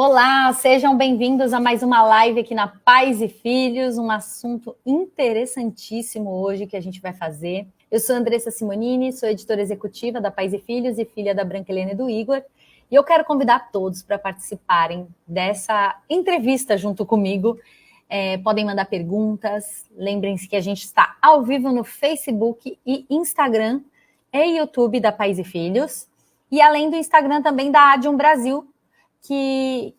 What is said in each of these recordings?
Olá, sejam bem-vindos a mais uma live aqui na Pais e Filhos, um assunto interessantíssimo hoje que a gente vai fazer. Eu sou Andressa Simonini, sou editora executiva da Pais e Filhos e filha da Branca Helena e do Igor, e eu quero convidar todos para participarem dessa entrevista junto comigo. Podem mandar perguntas, lembrem-se que a gente está ao vivo no Facebook e Instagram e YouTube da Pais e Filhos, e além do Instagram também da Adium Brasil, que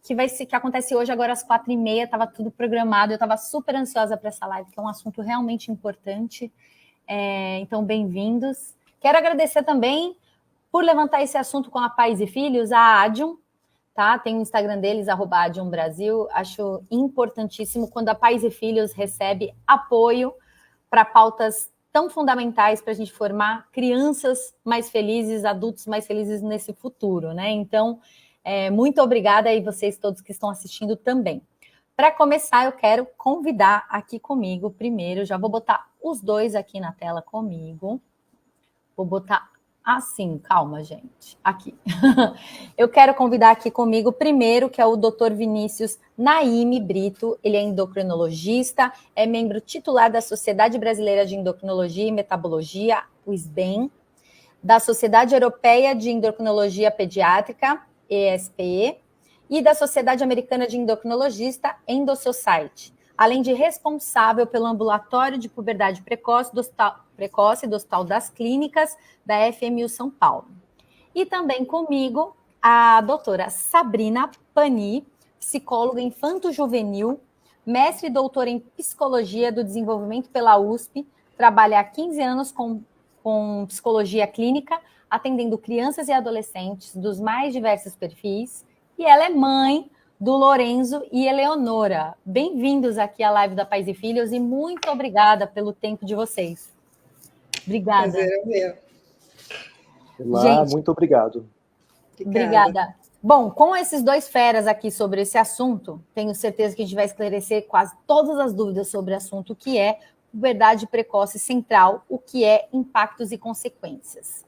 acontece hoje agora às 4h30, estava tudo programado, eu estava super ansiosa para essa live, que é um assunto realmente importante, então bem-vindos. Quero agradecer também por levantar esse assunto com a Pais e Filhos, a Adium, tá? Tem o Instagram deles, @Adium Brasil, acho importantíssimo quando a Pais e Filhos recebe apoio para pautas tão fundamentais para a gente formar crianças mais felizes, adultos mais felizes nesse futuro, né? Então, muito obrigada aí vocês todos que estão assistindo também. Para começar, eu quero convidar aqui comigo primeiro, já vou botar os dois aqui na tela comigo. Vou botar assim, calma, gente, aqui. Eu quero convidar aqui comigo primeiro, que é o Dr. Vinícius Naime Brito, ele é endocrinologista, é membro titular da Sociedade Brasileira de Endocrinologia e Metabologia, o SBEM, da Sociedade Europeia de Endocrinologia Pediátrica, ESPE, e da Sociedade Americana de Endocrinologista, Endosociety, além de responsável pelo ambulatório de puberdade precoce do Hospital das Clínicas da FMU São Paulo. E também comigo a doutora Sabrina Pani, psicóloga infanto-juvenil, mestre e doutora em Psicologia do Desenvolvimento pela USP, trabalha há 15 anos com psicologia clínica, atendendo crianças e adolescentes dos mais diversos perfis, e ela é mãe do Lorenzo e Eleonora. Bem-vindos aqui à live da Pais e Filhos e muito obrigada pelo tempo de vocês. Obrigada. Prazer é meu. Olá, gente, muito obrigado. Obrigada. Bom, com esses dois feras aqui sobre esse assunto, tenho certeza que a gente vai esclarecer quase todas as dúvidas sobre o assunto, que é puberdade precoce central, o que é impactos e consequências.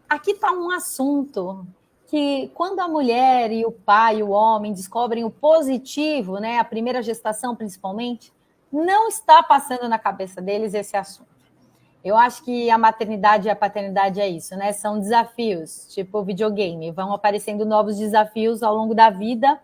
Aqui está um assunto que, quando a mulher e o pai, o homem, descobrem o positivo, né, a primeira gestação principalmente, não está passando na cabeça deles esse assunto. Eu acho que a maternidade e a paternidade é isso, né? São desafios, tipo videogame, vão aparecendo novos desafios ao longo da vida.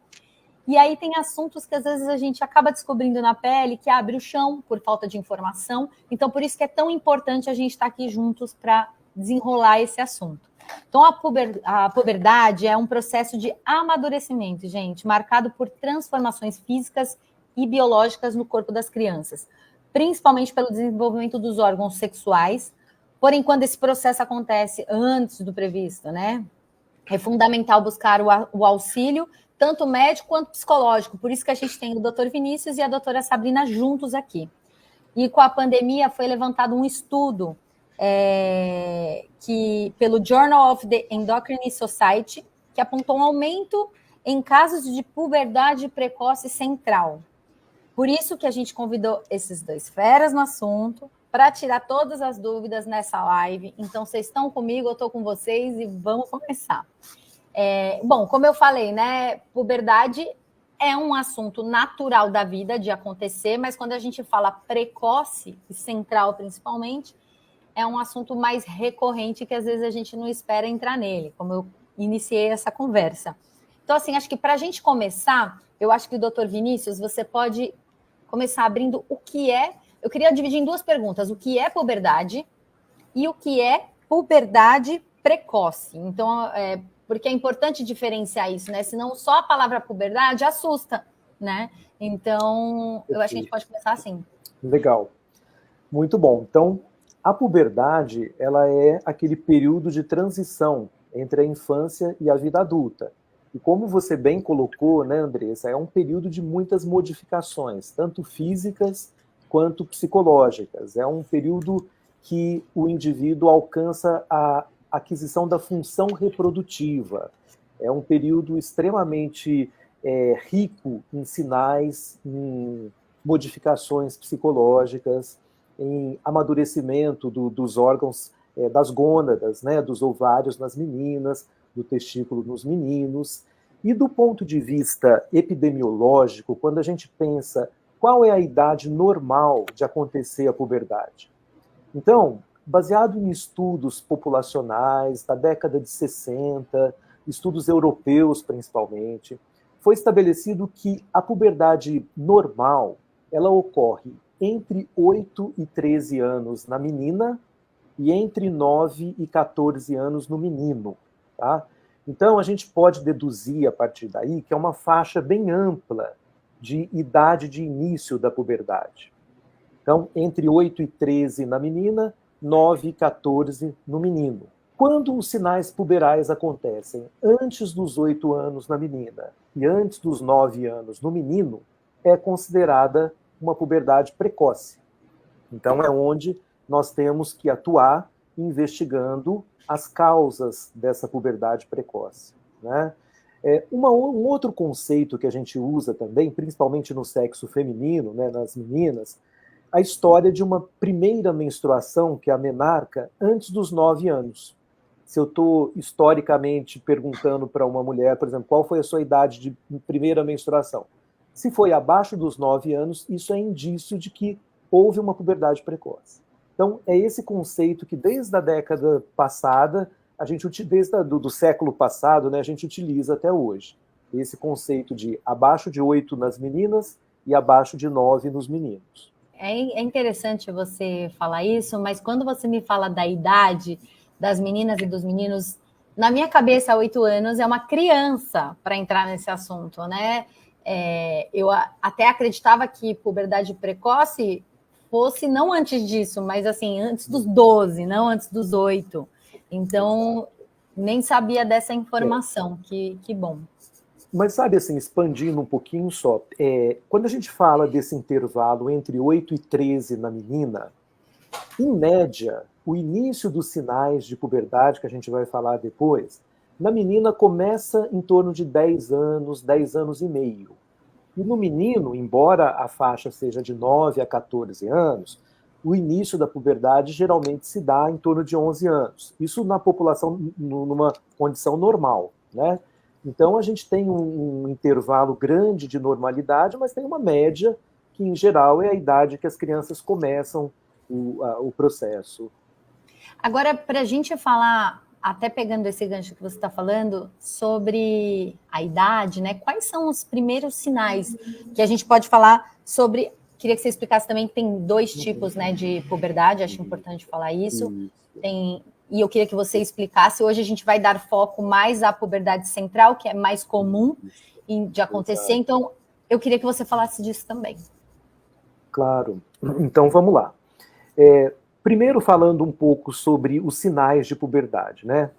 E aí tem assuntos que às vezes a gente acaba descobrindo na pele, que abre o chão por falta de informação. Então, por isso que é tão importante a gente estar aqui juntos para desenrolar esse assunto. Então, a puberdade é um processo de amadurecimento, gente, marcado por transformações físicas e biológicas no corpo das crianças, principalmente pelo desenvolvimento dos órgãos sexuais. Porém, quando esse processo acontece antes do previsto, né, é fundamental buscar o auxílio tanto médico quanto psicológico. Por isso que a gente tem o Dr. Vinícius e a doutora Sabrina juntos aqui. E com a pandemia foi levantado um estudo pelo Journal of the Endocrine Society, que apontou um aumento em casos de puberdade precoce central. Por isso que a gente convidou esses dois feras no assunto, para tirar todas as dúvidas nessa live. Então, vocês estão comigo, eu estou com vocês e vamos começar. Bom, como eu falei, né, puberdade é um assunto natural da vida de acontecer, mas quando a gente fala precoce e central principalmente, é um assunto mais recorrente que às vezes a gente não espera entrar nele, como eu iniciei essa conversa. Então, assim, acho que para a gente começar, eu acho que o Dr. Vinícius, você pode começar abrindo o que é. Eu queria dividir em duas perguntas: o que é puberdade e o que é puberdade precoce. Então, porque é importante diferenciar isso, né? Senão só a palavra puberdade assusta, né? Então, eu acho que a gente pode começar assim. Legal. Muito bom. Então, a puberdade, ela é aquele período de transição entre a infância e a vida adulta. E como você bem colocou, né, Andressa, é um período de muitas modificações, tanto físicas quanto psicológicas. É um período que o indivíduo alcança a aquisição da função reprodutiva. É um período extremamente rico em sinais, em modificações psicológicas, em amadurecimento dos órgãos das gônadas, né, dos ovários nas meninas, do testículo nos meninos. E do ponto de vista epidemiológico, quando a gente pensa qual é a idade normal de acontecer a puberdade? Então, baseado em estudos populacionais da década de 60, estudos europeus principalmente, foi estabelecido que a puberdade normal, ela ocorre entre 8 e 13 anos na menina e entre 9 e 14 anos no menino, tá? Então, a gente pode deduzir a partir daí que é uma faixa bem ampla de idade de início da puberdade. Então, entre 8 e 13 na menina, 9 e 14 no menino. Quando os sinais puberais acontecem antes dos 8 anos na menina e antes dos 9 anos no menino, é considerada uma puberdade precoce. Então, é onde nós temos que atuar investigando as causas dessa puberdade precoce, né? Um outro conceito que a gente usa também, principalmente no sexo feminino, né, nas meninas, a história de uma primeira menstruação, que é a menarca, antes dos 9 anos. Se eu estou historicamente perguntando para uma mulher, por exemplo, qual foi a sua idade de primeira menstruação? Se foi abaixo dos 9 anos, isso é indício de que houve uma puberdade precoce. Então, é esse conceito que desde a década passada, desde do século passado, né, a gente utiliza até hoje. Esse conceito de abaixo de 8 nas meninas e abaixo de 9 nos meninos. É interessante você falar isso, mas quando você me fala da idade das meninas e dos meninos, na minha cabeça, 8 anos é uma criança para entrar nesse assunto, né? Eu até acreditava que puberdade precoce fosse não antes disso, mas assim, antes dos 12, não antes dos 8. Então, nem sabia dessa informação, que bom. Mas sabe assim, expandindo um pouquinho só, quando a gente fala desse intervalo entre 8 e 13 na menina, em média, o início dos sinais de puberdade, que a gente vai falar depois, na menina começa em torno de 10 anos e meio. E no menino, embora a faixa seja de 9 a 14 anos, o início da puberdade geralmente se dá em torno de 11 anos. Isso na população, numa condição normal, né? Então, a gente tem um intervalo grande de normalidade, mas tem uma média que, em geral, é a idade que as crianças começam o processo. Agora, para a gente falar, até pegando esse gancho que você está falando, sobre a idade, né? Quais são os primeiros sinais que a gente pode falar sobre... Queria que você explicasse também que tem 2 tipos, né, de puberdade, acho importante falar isso. E eu queria que você explicasse. Hoje a gente vai dar foco mais à puberdade central, que é mais comum de acontecer. Então, eu queria que você falasse disso também. Claro. Então, vamos lá. Primeiro, falando um pouco sobre os sinais de puberdade, né?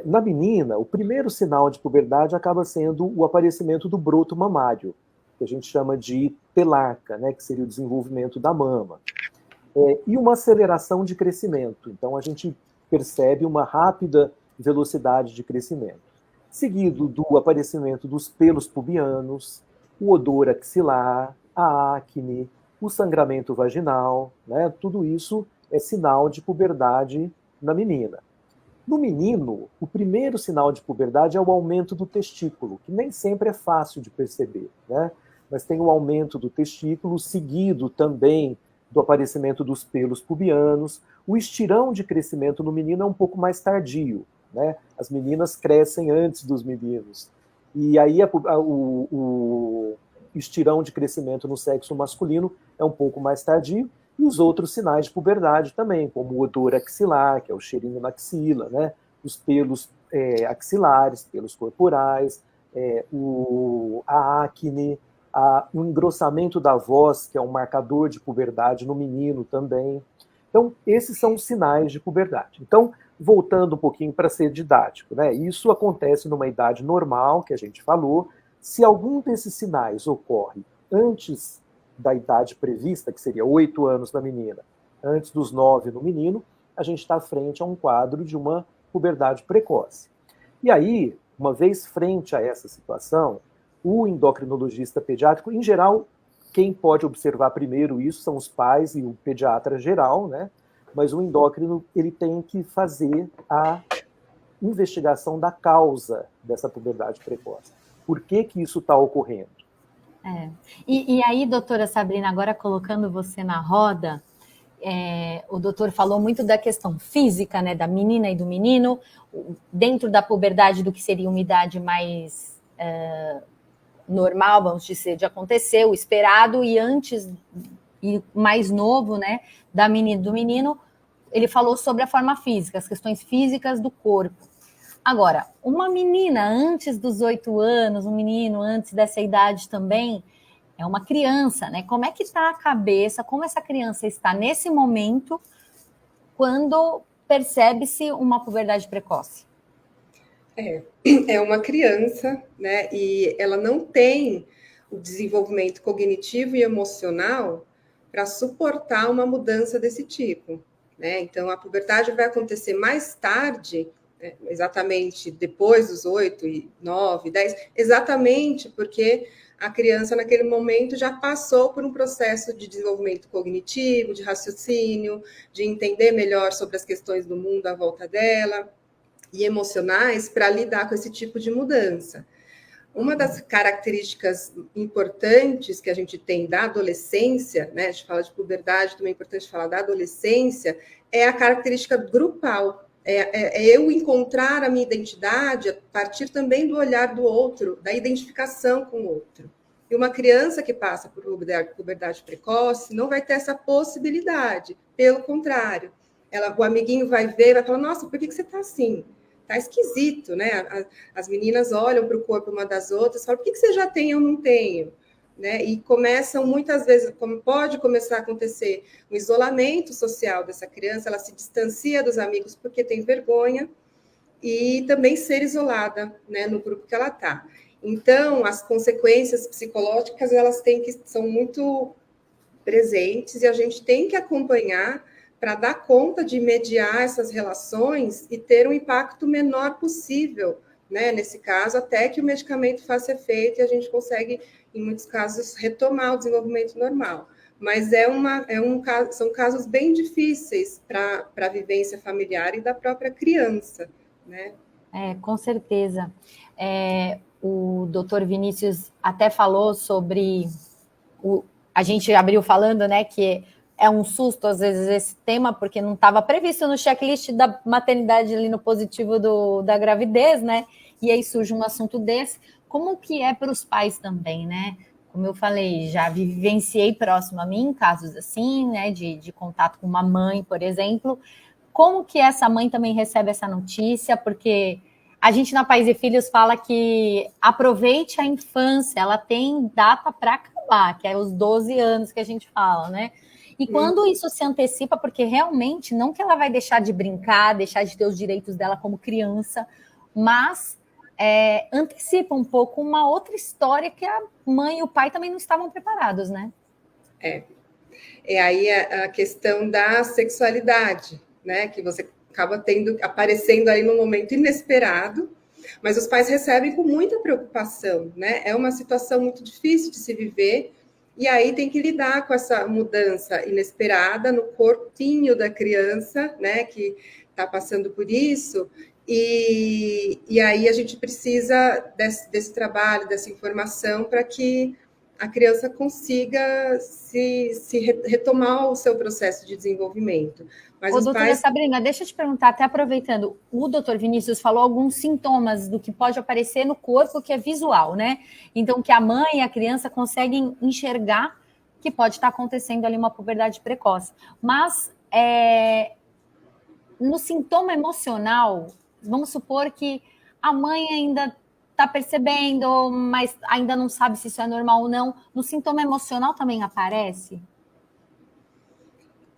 Na menina, o primeiro sinal de puberdade acaba sendo o aparecimento do broto mamário, que a gente chama de pelarca, né, que seria o desenvolvimento da mama. E uma aceleração de crescimento. Então, a gente percebe uma rápida velocidade de crescimento. Seguido do aparecimento dos pelos pubianos, o odor axilar, a acne, o sangramento vaginal, né, tudo isso é sinal de puberdade na menina. No menino, o primeiro sinal de puberdade é o aumento do testículo, que nem sempre é fácil de perceber, né? Mas tem o aumento do testículo, seguido também do aparecimento dos pelos pubianos. O estirão de crescimento no menino é um pouco mais tardio, né? As meninas crescem antes dos meninos. E aí o estirão de crescimento no sexo masculino é um pouco mais tardio. E os outros sinais de puberdade também, como o odor axilar, que é o cheirinho na axila, né? Os pelos axilares, pelos corporais, a acne, o engrossamento da voz, que é um marcador de puberdade no menino também. Então, esses são os sinais de puberdade. Então, voltando um pouquinho para ser didático, né? Isso acontece numa idade normal, que a gente falou. Se algum desses sinais ocorre antes da idade prevista, que seria 8 anos na menina, antes dos 9 no menino, a gente está frente a um quadro de uma puberdade precoce. E aí, uma vez frente a essa situação, o endocrinologista pediátrico, em geral, quem pode observar primeiro isso são os pais e o pediatra geral, né? Mas o endócrino, ele tem que fazer a investigação da causa dessa puberdade precoce. por que isso está ocorrendo. E aí, doutora Sabrina, agora colocando você na roda, o doutor falou muito da questão física, né, da menina e do menino, dentro da puberdade, do que seria uma idade mais normal, vamos dizer, de acontecer, o esperado, e antes, e mais novo, né, da menina e do menino, ele falou sobre a forma física, as questões físicas do corpo. Agora, uma menina antes dos 8 anos, um menino antes dessa idade também, é uma criança, né? Como é que está a cabeça, como essa criança está nesse momento, quando percebe-se uma puberdade precoce? É uma criança, né? E ela não tem o desenvolvimento cognitivo e emocional para suportar uma mudança desse tipo, né? Então, a puberdade vai acontecer mais tarde, né? Exatamente depois dos 8, 9, 10, exatamente porque a criança, naquele momento, já passou por um processo de desenvolvimento cognitivo, de raciocínio, de entender melhor sobre as questões do mundo à volta dela e emocionais para lidar com esse tipo de mudança. Uma das características importantes que a gente tem da adolescência, né, a gente fala de puberdade, também é importante falar da adolescência, é a característica grupal. É eu encontrar a minha identidade a partir também do olhar do outro, da identificação com o outro. E uma criança que passa por puberdade precoce não vai ter essa possibilidade. Pelo contrário, o amiguinho vai ver e vai falar, nossa, por que você está assim? Tá esquisito, né? As meninas olham para o corpo uma das outras e falam, por que você já tem e eu não tenho? Né? E começam, muitas vezes, como pode começar a acontecer, o isolamento social dessa criança, ela se distancia dos amigos porque tem vergonha e também ser isolada, né, no grupo que ela está. Então, as consequências psicológicas, são muito presentes e a gente tem que acompanhar para dar conta de mediar essas relações e ter um impacto menor possível, né? Nesse caso, até que o medicamento faça efeito e a gente consegue, em muitos casos, retomar o desenvolvimento normal. Mas são casos bem difíceis para a vivência familiar e da própria criança, né? Com certeza. O doutor Vinícius até falou sobre a gente abriu falando, né, que é um susto, às vezes, esse tema, porque não estava previsto no checklist da maternidade ali no positivo da gravidez, né? E aí surge um assunto desse. Como que é para os pais também, né? Como eu falei, já vivenciei próximo a mim casos assim, né, de contato com uma mãe, por exemplo. Como que essa mãe também recebe essa notícia? Porque a gente na Pais e Filhos fala que aproveite a infância, ela tem data para acabar, que é os 12 anos que a gente fala, né? E quando isso se antecipa, porque realmente não que ela vai deixar de brincar, deixar de ter os direitos dela como criança, mas antecipa um pouco uma outra história que a mãe e o pai também não estavam preparados, né? É aí a questão da sexualidade, né? Que você acaba aparecendo aí num momento inesperado, mas os pais recebem com muita preocupação, né? É uma situação muito difícil de se viver, e aí tem que lidar com essa mudança inesperada no corpinho da criança, né? Que está passando por isso, e aí a gente precisa desse trabalho, dessa informação, para que a criança consiga retomar o seu processo de desenvolvimento. Mas doutora Sabrina, deixa eu te perguntar, até aproveitando, o doutor Vinícius falou alguns sintomas do que pode aparecer no corpo que é visual, né? Então, que a mãe e a criança conseguem enxergar que pode estar acontecendo ali uma puberdade precoce. Mas, no sintoma emocional, vamos supor que a mãe ainda está percebendo, mas ainda não sabe se isso é normal ou não. No sintoma emocional também aparece?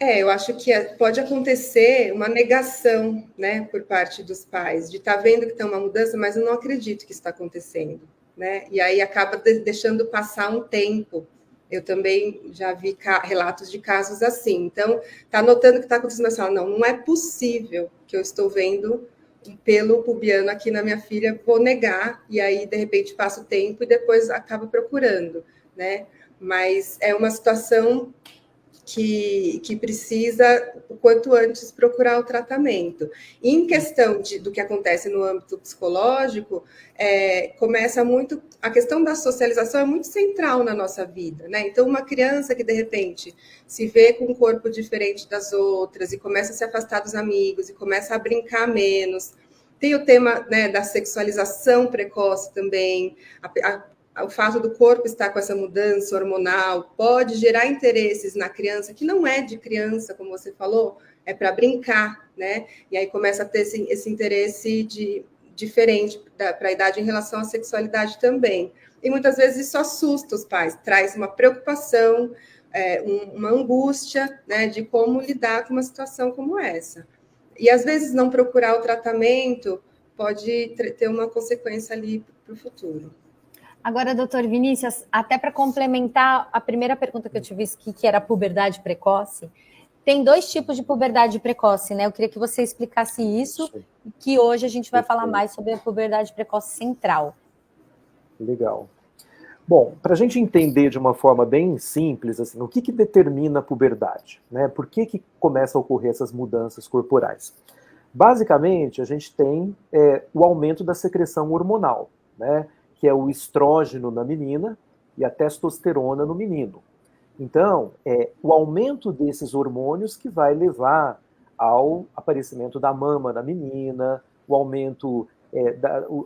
Eu acho que pode acontecer uma negação, né, por parte dos pais, de estar vendo que tem uma mudança, mas eu não acredito que isso está acontecendo, né? E aí acaba deixando passar um tempo. Eu também já vi relatos de casos assim. Então, está notando que está acontecendo, mas fala, não é possível que eu estou vendo um pelo pubiano aqui na minha filha, vou negar, e aí, de repente, passa o tempo e depois acaba procurando, né? Mas é uma situação que precisa, o quanto antes, procurar o tratamento. E em questão do que acontece no âmbito psicológico, começa muito... A questão da socialização é muito central na nossa vida, né? Então, uma criança que, de repente, se vê com um corpo diferente das outras e começa a se afastar dos amigos e começa a brincar menos. Tem o tema, né, da sexualização precoce também, o fato do corpo estar com essa mudança hormonal pode gerar interesses na criança, que não é de criança, como você falou, é para brincar, né? E aí começa a ter esse interesse diferente para a idade em relação à sexualidade também. E muitas vezes isso assusta os pais, traz uma preocupação, uma angústia, né, de como lidar com uma situação como essa. E às vezes não procurar o tratamento pode ter uma consequência ali para o futuro. Agora, doutor Vinícius, até para complementar a primeira pergunta que eu te fiz, que era a puberdade precoce, tem 2 tipos de puberdade precoce, né? Eu queria que você explicasse isso, que hoje a gente vai falar mais sobre a puberdade precoce central. Legal. Bom, para a gente entender de uma forma bem simples, assim, o que determina a puberdade, né? Por que começam a ocorrer essas mudanças corporais? Basicamente, a gente tem o aumento da secreção hormonal, né? Que é o estrógeno na menina e a testosterona no menino. Então, o aumento desses hormônios que vai levar ao aparecimento da mama na menina, o aumento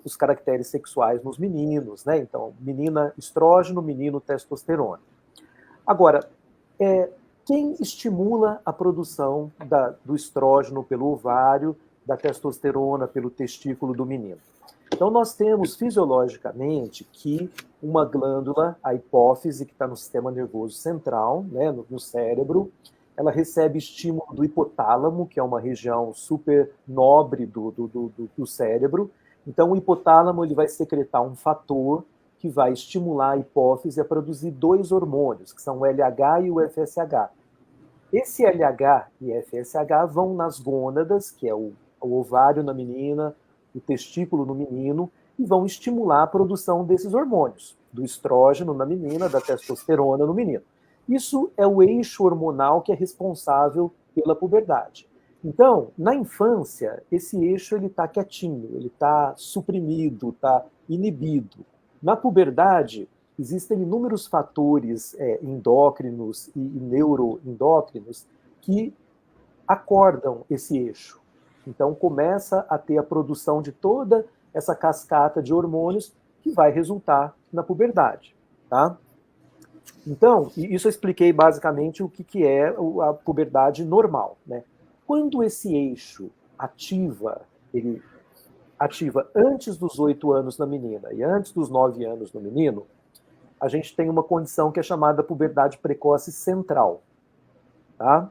os caracteres sexuais nos meninos, né? Então, menina estrógeno, menino testosterona. Agora, quem estimula a produção do estrógeno pelo ovário, da testosterona pelo testículo do menino? Então, nós temos fisiologicamente que uma glândula, a hipófise, que está no sistema nervoso central, né, no cérebro, ela recebe estímulo do hipotálamo, que é uma região super nobre do cérebro. Então, o hipotálamo ele vai secretar um fator que vai estimular a hipófise a produzir 2 hormônios, que são o LH e o FSH. Esse LH e FSH vão nas gônadas, que é o ovário na menina, o testículo no menino, e vão estimular a produção desses hormônios, do estrógeno na menina, da testosterona no menino. Isso é o eixo hormonal que é responsável pela puberdade. Então, na infância, esse eixo está quietinho, ele está suprimido, está inibido. Na puberdade, existem inúmeros fatores endócrinos e neuroendócrinos que acordam esse eixo. Então, começa a ter a produção de toda essa cascata de hormônios que vai resultar na puberdade, tá? Então, isso eu expliquei basicamente o que é a puberdade normal, né? Quando esse eixo ele ativa antes dos 8 anos na menina e antes dos 9 anos no menino, a gente tem uma condição que é chamada puberdade precoce central, tá?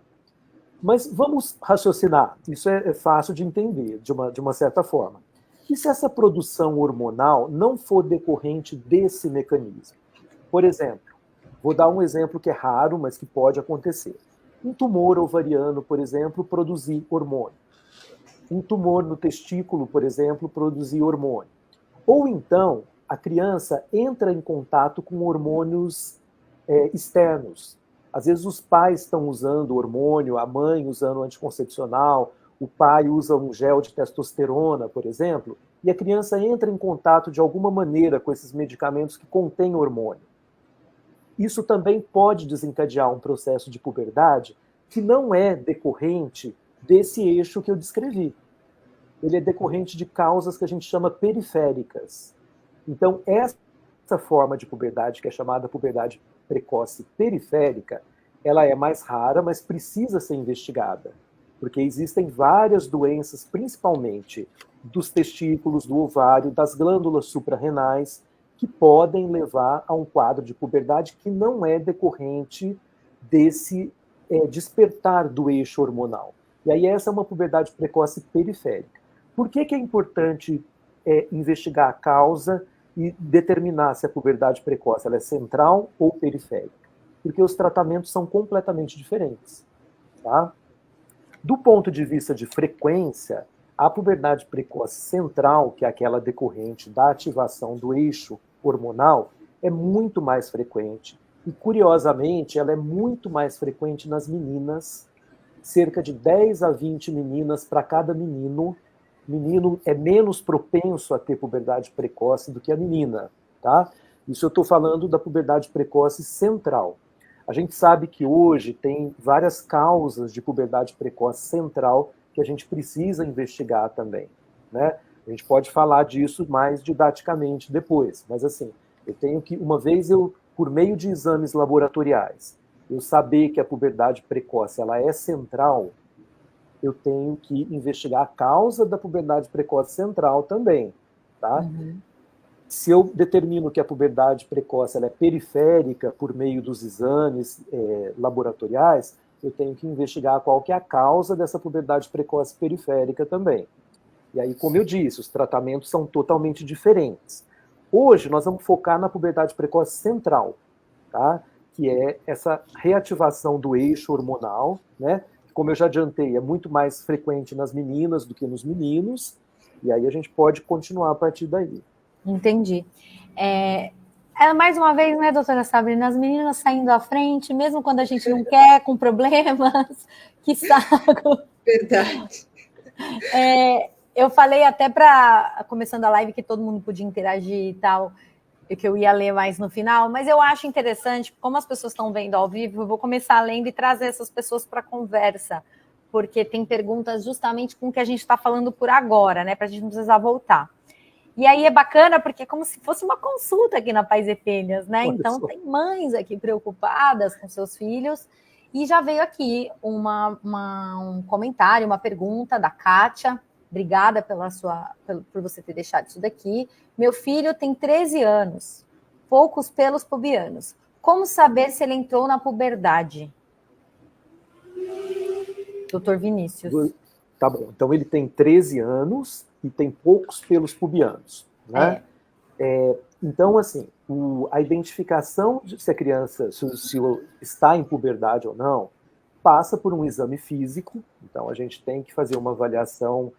Mas vamos raciocinar, isso é fácil de entender, de uma certa forma. E se essa produção hormonal não for decorrente desse mecanismo? Por exemplo, vou dar um exemplo que é raro, mas que pode acontecer. Um tumor ovariano, por exemplo, produzir hormônio. Um tumor no testículo, por exemplo, produzir hormônio. Ou então, a criança entra em contato com hormônios externos. Às vezes os pais estão usando hormônio, a mãe usando anticoncepcional, o pai usa um gel de testosterona, por exemplo, e a criança entra em contato de alguma maneira com esses medicamentos que contêm hormônio. Isso também pode desencadear um processo de puberdade que não é decorrente desse eixo que eu descrevi. Ele é decorrente de causas que a gente chama periféricas. Então, essa forma de puberdade, que é chamada puberdade precoce periférica, ela é mais rara, mas precisa ser investigada, porque existem várias doenças, principalmente dos testículos, do ovário, das glândulas suprarrenais, que podem levar a um quadro de puberdade que não é decorrente desse despertar do eixo hormonal. E aí essa é uma puberdade precoce periférica. Por que é importante investigar a causa e determinar se a puberdade precoce ela é central ou periférica? Porque os tratamentos são completamente diferentes. Tá? Do ponto de vista de frequência, a puberdade precoce central, que é aquela decorrente da ativação do eixo hormonal, é muito mais frequente E, curiosamente, ela é muito mais frequente nas meninas, cerca de 10 a 20 meninas para cada menino. Menino é menos propenso a ter puberdade precoce do que a menina, tá? Isso eu estou falando da puberdade precoce central. A gente sabe que hoje tem várias causas de puberdade precoce central que a gente precisa investigar também, né? A gente pode falar disso mais didaticamente depois, mas assim, eu tenho que, uma vez por meio de exames laboratoriais, eu saber que a puberdade precoce ela é central, eu tenho que investigar a causa da puberdade precoce central também, tá? Uhum. Se eu determino que a puberdade precoce ela é periférica por meio dos exames laboratoriais, eu tenho que investigar qual que é a causa dessa puberdade precoce periférica também. E aí, como eu disse, os tratamentos são totalmente diferentes. Hoje, nós vamos focar na puberdade precoce central, tá? Que é essa reativação do eixo hormonal, né? Como eu já adiantei, é muito mais frequente nas meninas do que nos meninos, e aí a gente pode continuar a partir daí. Entendi. Mais uma vez, né, doutora Sabrina, as meninas saindo à frente, mesmo quando a gente não quer, com problemas, que saco. Verdade. Eu falei até começando a live, que todo mundo podia interagir e tal, e que eu ia ler mais no final, mas eu acho interessante, como as pessoas estão vendo ao vivo, eu vou começar lendo e trazer essas pessoas para a conversa, porque tem perguntas justamente com o que a gente está falando por agora, né, para a gente não precisar voltar. E aí é bacana, porque é como se fosse uma consulta aqui na Pais e Filhas, né? Então tem mães aqui preocupadas com seus filhos, e já veio aqui um comentário, uma pergunta da Kátia. Obrigada por você ter deixado isso daqui. Meu filho tem 13 anos, poucos pelos pubianos. Como saber se ele entrou na puberdade? Doutor Vinícius. Tá bom, então ele tem 13 anos e tem poucos pelos pubianos, né? Então, assim, a identificação de se a criança se está em puberdade ou não passa por um exame físico. Então, a gente tem que fazer uma avaliação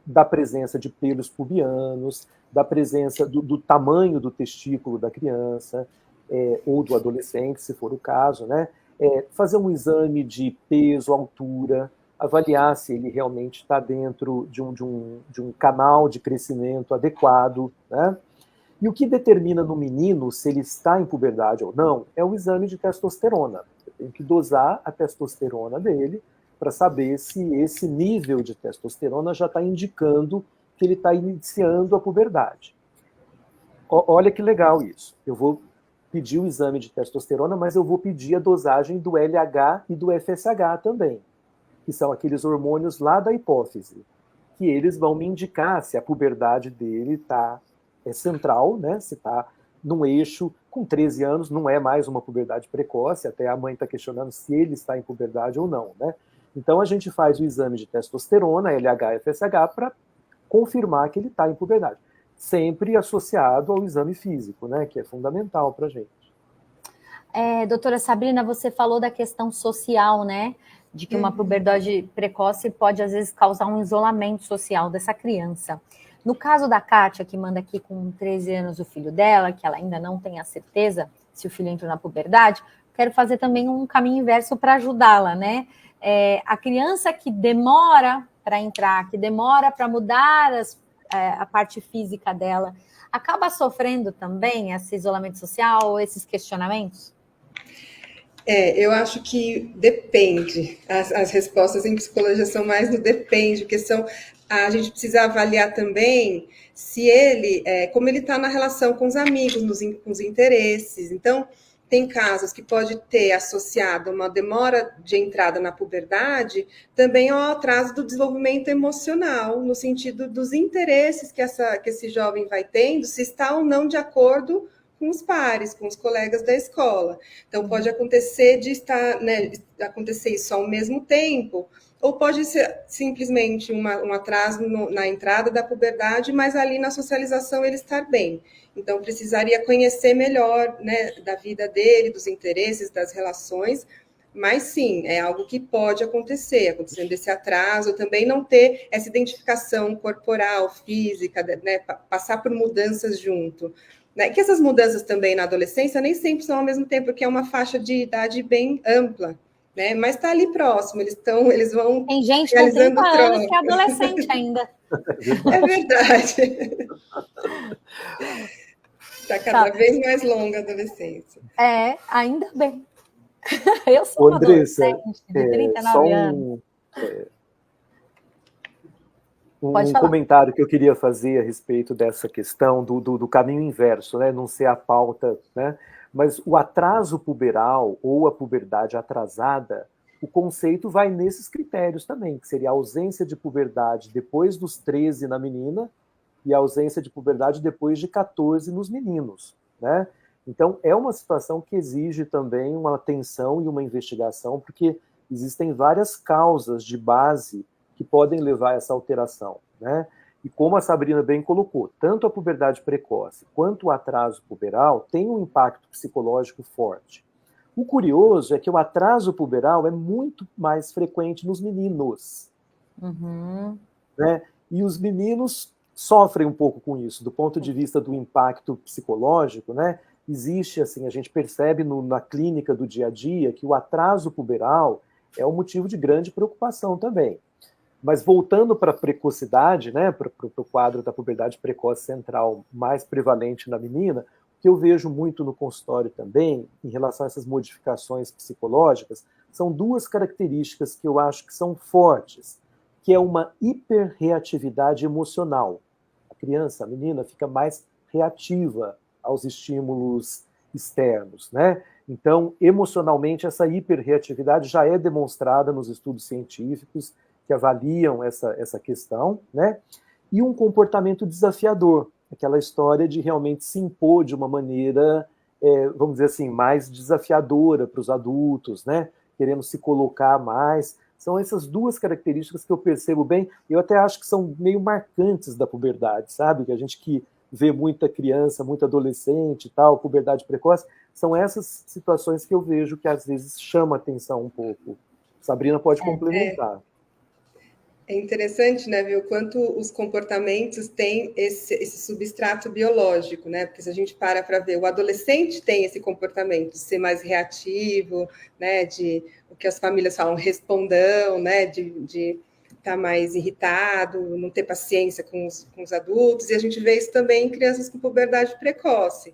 da presença de pelos pubianos, da presença do tamanho do testículo da criança, ou do adolescente, se for o caso, né? Fazer um exame de peso, altura, avaliar se ele realmente está dentro de um canal de crescimento adequado, né? E o que determina no menino se ele está em puberdade ou não é o exame de testosterona. Eu tenho que dosar a testosterona dele para saber se esse nível de testosterona já está indicando que ele está iniciando a puberdade. Olha que legal isso. Eu vou pedir o exame de testosterona, mas eu vou pedir a dosagem do LH e do FSH também, que são aqueles hormônios lá da hipófise, que eles vão me indicar se a puberdade dele é central, né? Se está num eixo. Com 13 anos não é mais uma puberdade precoce, até a mãe está questionando se ele está em puberdade ou não, né? Então a gente faz o exame de testosterona, LH e FSH, para confirmar que ele está em puberdade, sempre associado ao exame físico, né? Que é fundamental para a gente. Doutora Sabrina, você falou da questão social, né? De que uma puberdade precoce pode, às vezes, causar um isolamento social dessa criança. No caso da Kátia, que manda aqui com 13 anos o filho dela, que ela ainda não tem a certeza se o filho entrou na puberdade, quero fazer também um caminho inverso para ajudá-la, né? A criança que demora para entrar, que demora para mudar a parte física dela, acaba sofrendo também esse isolamento social, esses questionamentos? Eu acho que depende. As respostas em psicologia são mais no depende, porque a gente precisa avaliar também se ele, como ele está na relação com os amigos, com os interesses. Então, tem casos que pode ter associado uma demora de entrada na puberdade também ao atraso do desenvolvimento emocional, no sentido dos interesses que esse jovem vai tendo, se está ou não de acordo com os pares, com os colegas da escola. Então, pode acontecer de acontecer isso ao mesmo tempo, ou pode ser simplesmente um atraso na entrada da puberdade, mas ali na socialização ele estar bem. Então, precisaria conhecer melhor, né, da vida dele, dos interesses, das relações, mas sim, é algo que pode acontecer, acontecendo esse atraso, também não ter essa identificação corporal, física, né, passar por mudanças junto. né? Que essas mudanças também na adolescência nem sempre são ao mesmo tempo, porque é uma faixa de idade bem ampla, né? Mas está ali próximo, eles vão Tem gente com 30 realizando anos que é trocas. adolescente ainda. É verdade. Está cada Tá. vez mais longa a adolescência. Ainda bem. Eu sou Ô, uma Andressa, adolescente de só 39 anos. Pode um falar. comentário que eu queria fazer a respeito dessa questão do caminho inverso, né? Não ser a pauta, né? Mas o atraso puberal ou a puberdade atrasada, o conceito vai nesses critérios também, que seria a ausência de puberdade depois dos 13 na menina e a ausência de puberdade depois de 14 nos meninos, né? Então, é uma situação que exige também uma atenção e uma investigação, porque existem várias causas de base que podem levar a essa alteração, né? E como a Sabrina bem colocou, tanto a puberdade precoce quanto o atraso puberal têm um impacto psicológico forte. O curioso é que o atraso puberal é muito mais frequente nos meninos, né? E os meninos sofrem um pouco com isso, do ponto de vista do impacto psicológico, né? Existe, assim, a gente percebe na clínica do dia a dia que o atraso puberal é um motivo de grande preocupação também. Mas voltando para a precocidade, né, para o quadro da puberdade precoce central mais prevalente na menina, o que eu vejo muito no consultório também, em relação a essas modificações psicológicas, são duas características que eu acho que são fortes, que é uma hiperreatividade emocional. A criança, a menina, fica mais reativa aos estímulos externos, né? Então, emocionalmente, essa hiperreatividade já é demonstrada nos estudos científicos que avaliam essa questão, né? E um comportamento desafiador, aquela história de realmente se impor de uma maneira, vamos dizer assim, mais desafiadora para os adultos, né? Querendo se colocar mais. São essas duas características que eu percebo bem, eu até acho que são meio marcantes da puberdade, sabe? Que a gente que vê muita criança, muito adolescente e tal, puberdade precoce, são essas situações que eu vejo que às vezes chama atenção um pouco. Sabrina pode complementar. É interessante, né, ver o quanto os comportamentos têm esse substrato biológico, né? Porque se a gente para ver, o adolescente tem esse comportamento de ser mais reativo, né? De o que as famílias falam, respondão, né? De estar mais irritado, não ter paciência com os adultos, e a gente vê isso também em crianças com puberdade precoce.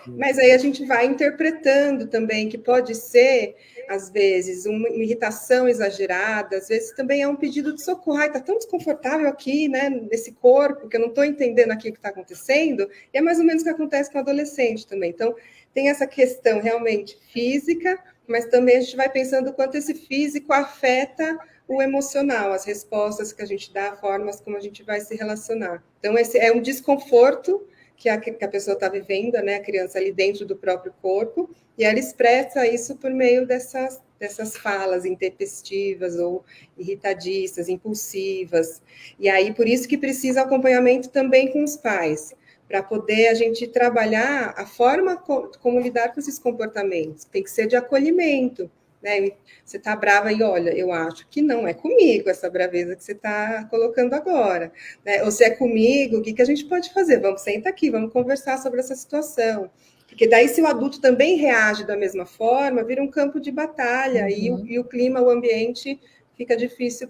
Mas aí a gente vai interpretando também que pode ser, às vezes, uma irritação exagerada, às vezes também é um pedido de socorro. Ai, tá tão desconfortável aqui, né, nesse corpo, que eu não estou entendendo aqui o que está acontecendo. E é mais ou menos o que acontece com o adolescente também. Então, tem essa questão realmente física, mas também a gente vai pensando o quanto esse físico afeta o emocional, as respostas que a gente dá, formas como a gente vai se relacionar. Então, esse é um desconforto que a pessoa está vivendo, né, a criança ali dentro do próprio corpo, e ela expressa isso por meio dessas falas intempestivas ou irritadiças, impulsivas. E aí, por isso que precisa acompanhamento também com os pais, para poder a gente trabalhar a forma como lidar com esses comportamentos. Tem que ser de acolhimento, né? Você está brava e olha, eu acho que não é comigo essa braveza que você está colocando agora, né? Ou se é comigo, o que a gente pode fazer? Vamos sentar aqui, vamos conversar sobre essa situação. Porque daí, se o adulto também reage da mesma forma, vira um campo de batalha e o clima, o ambiente fica difícil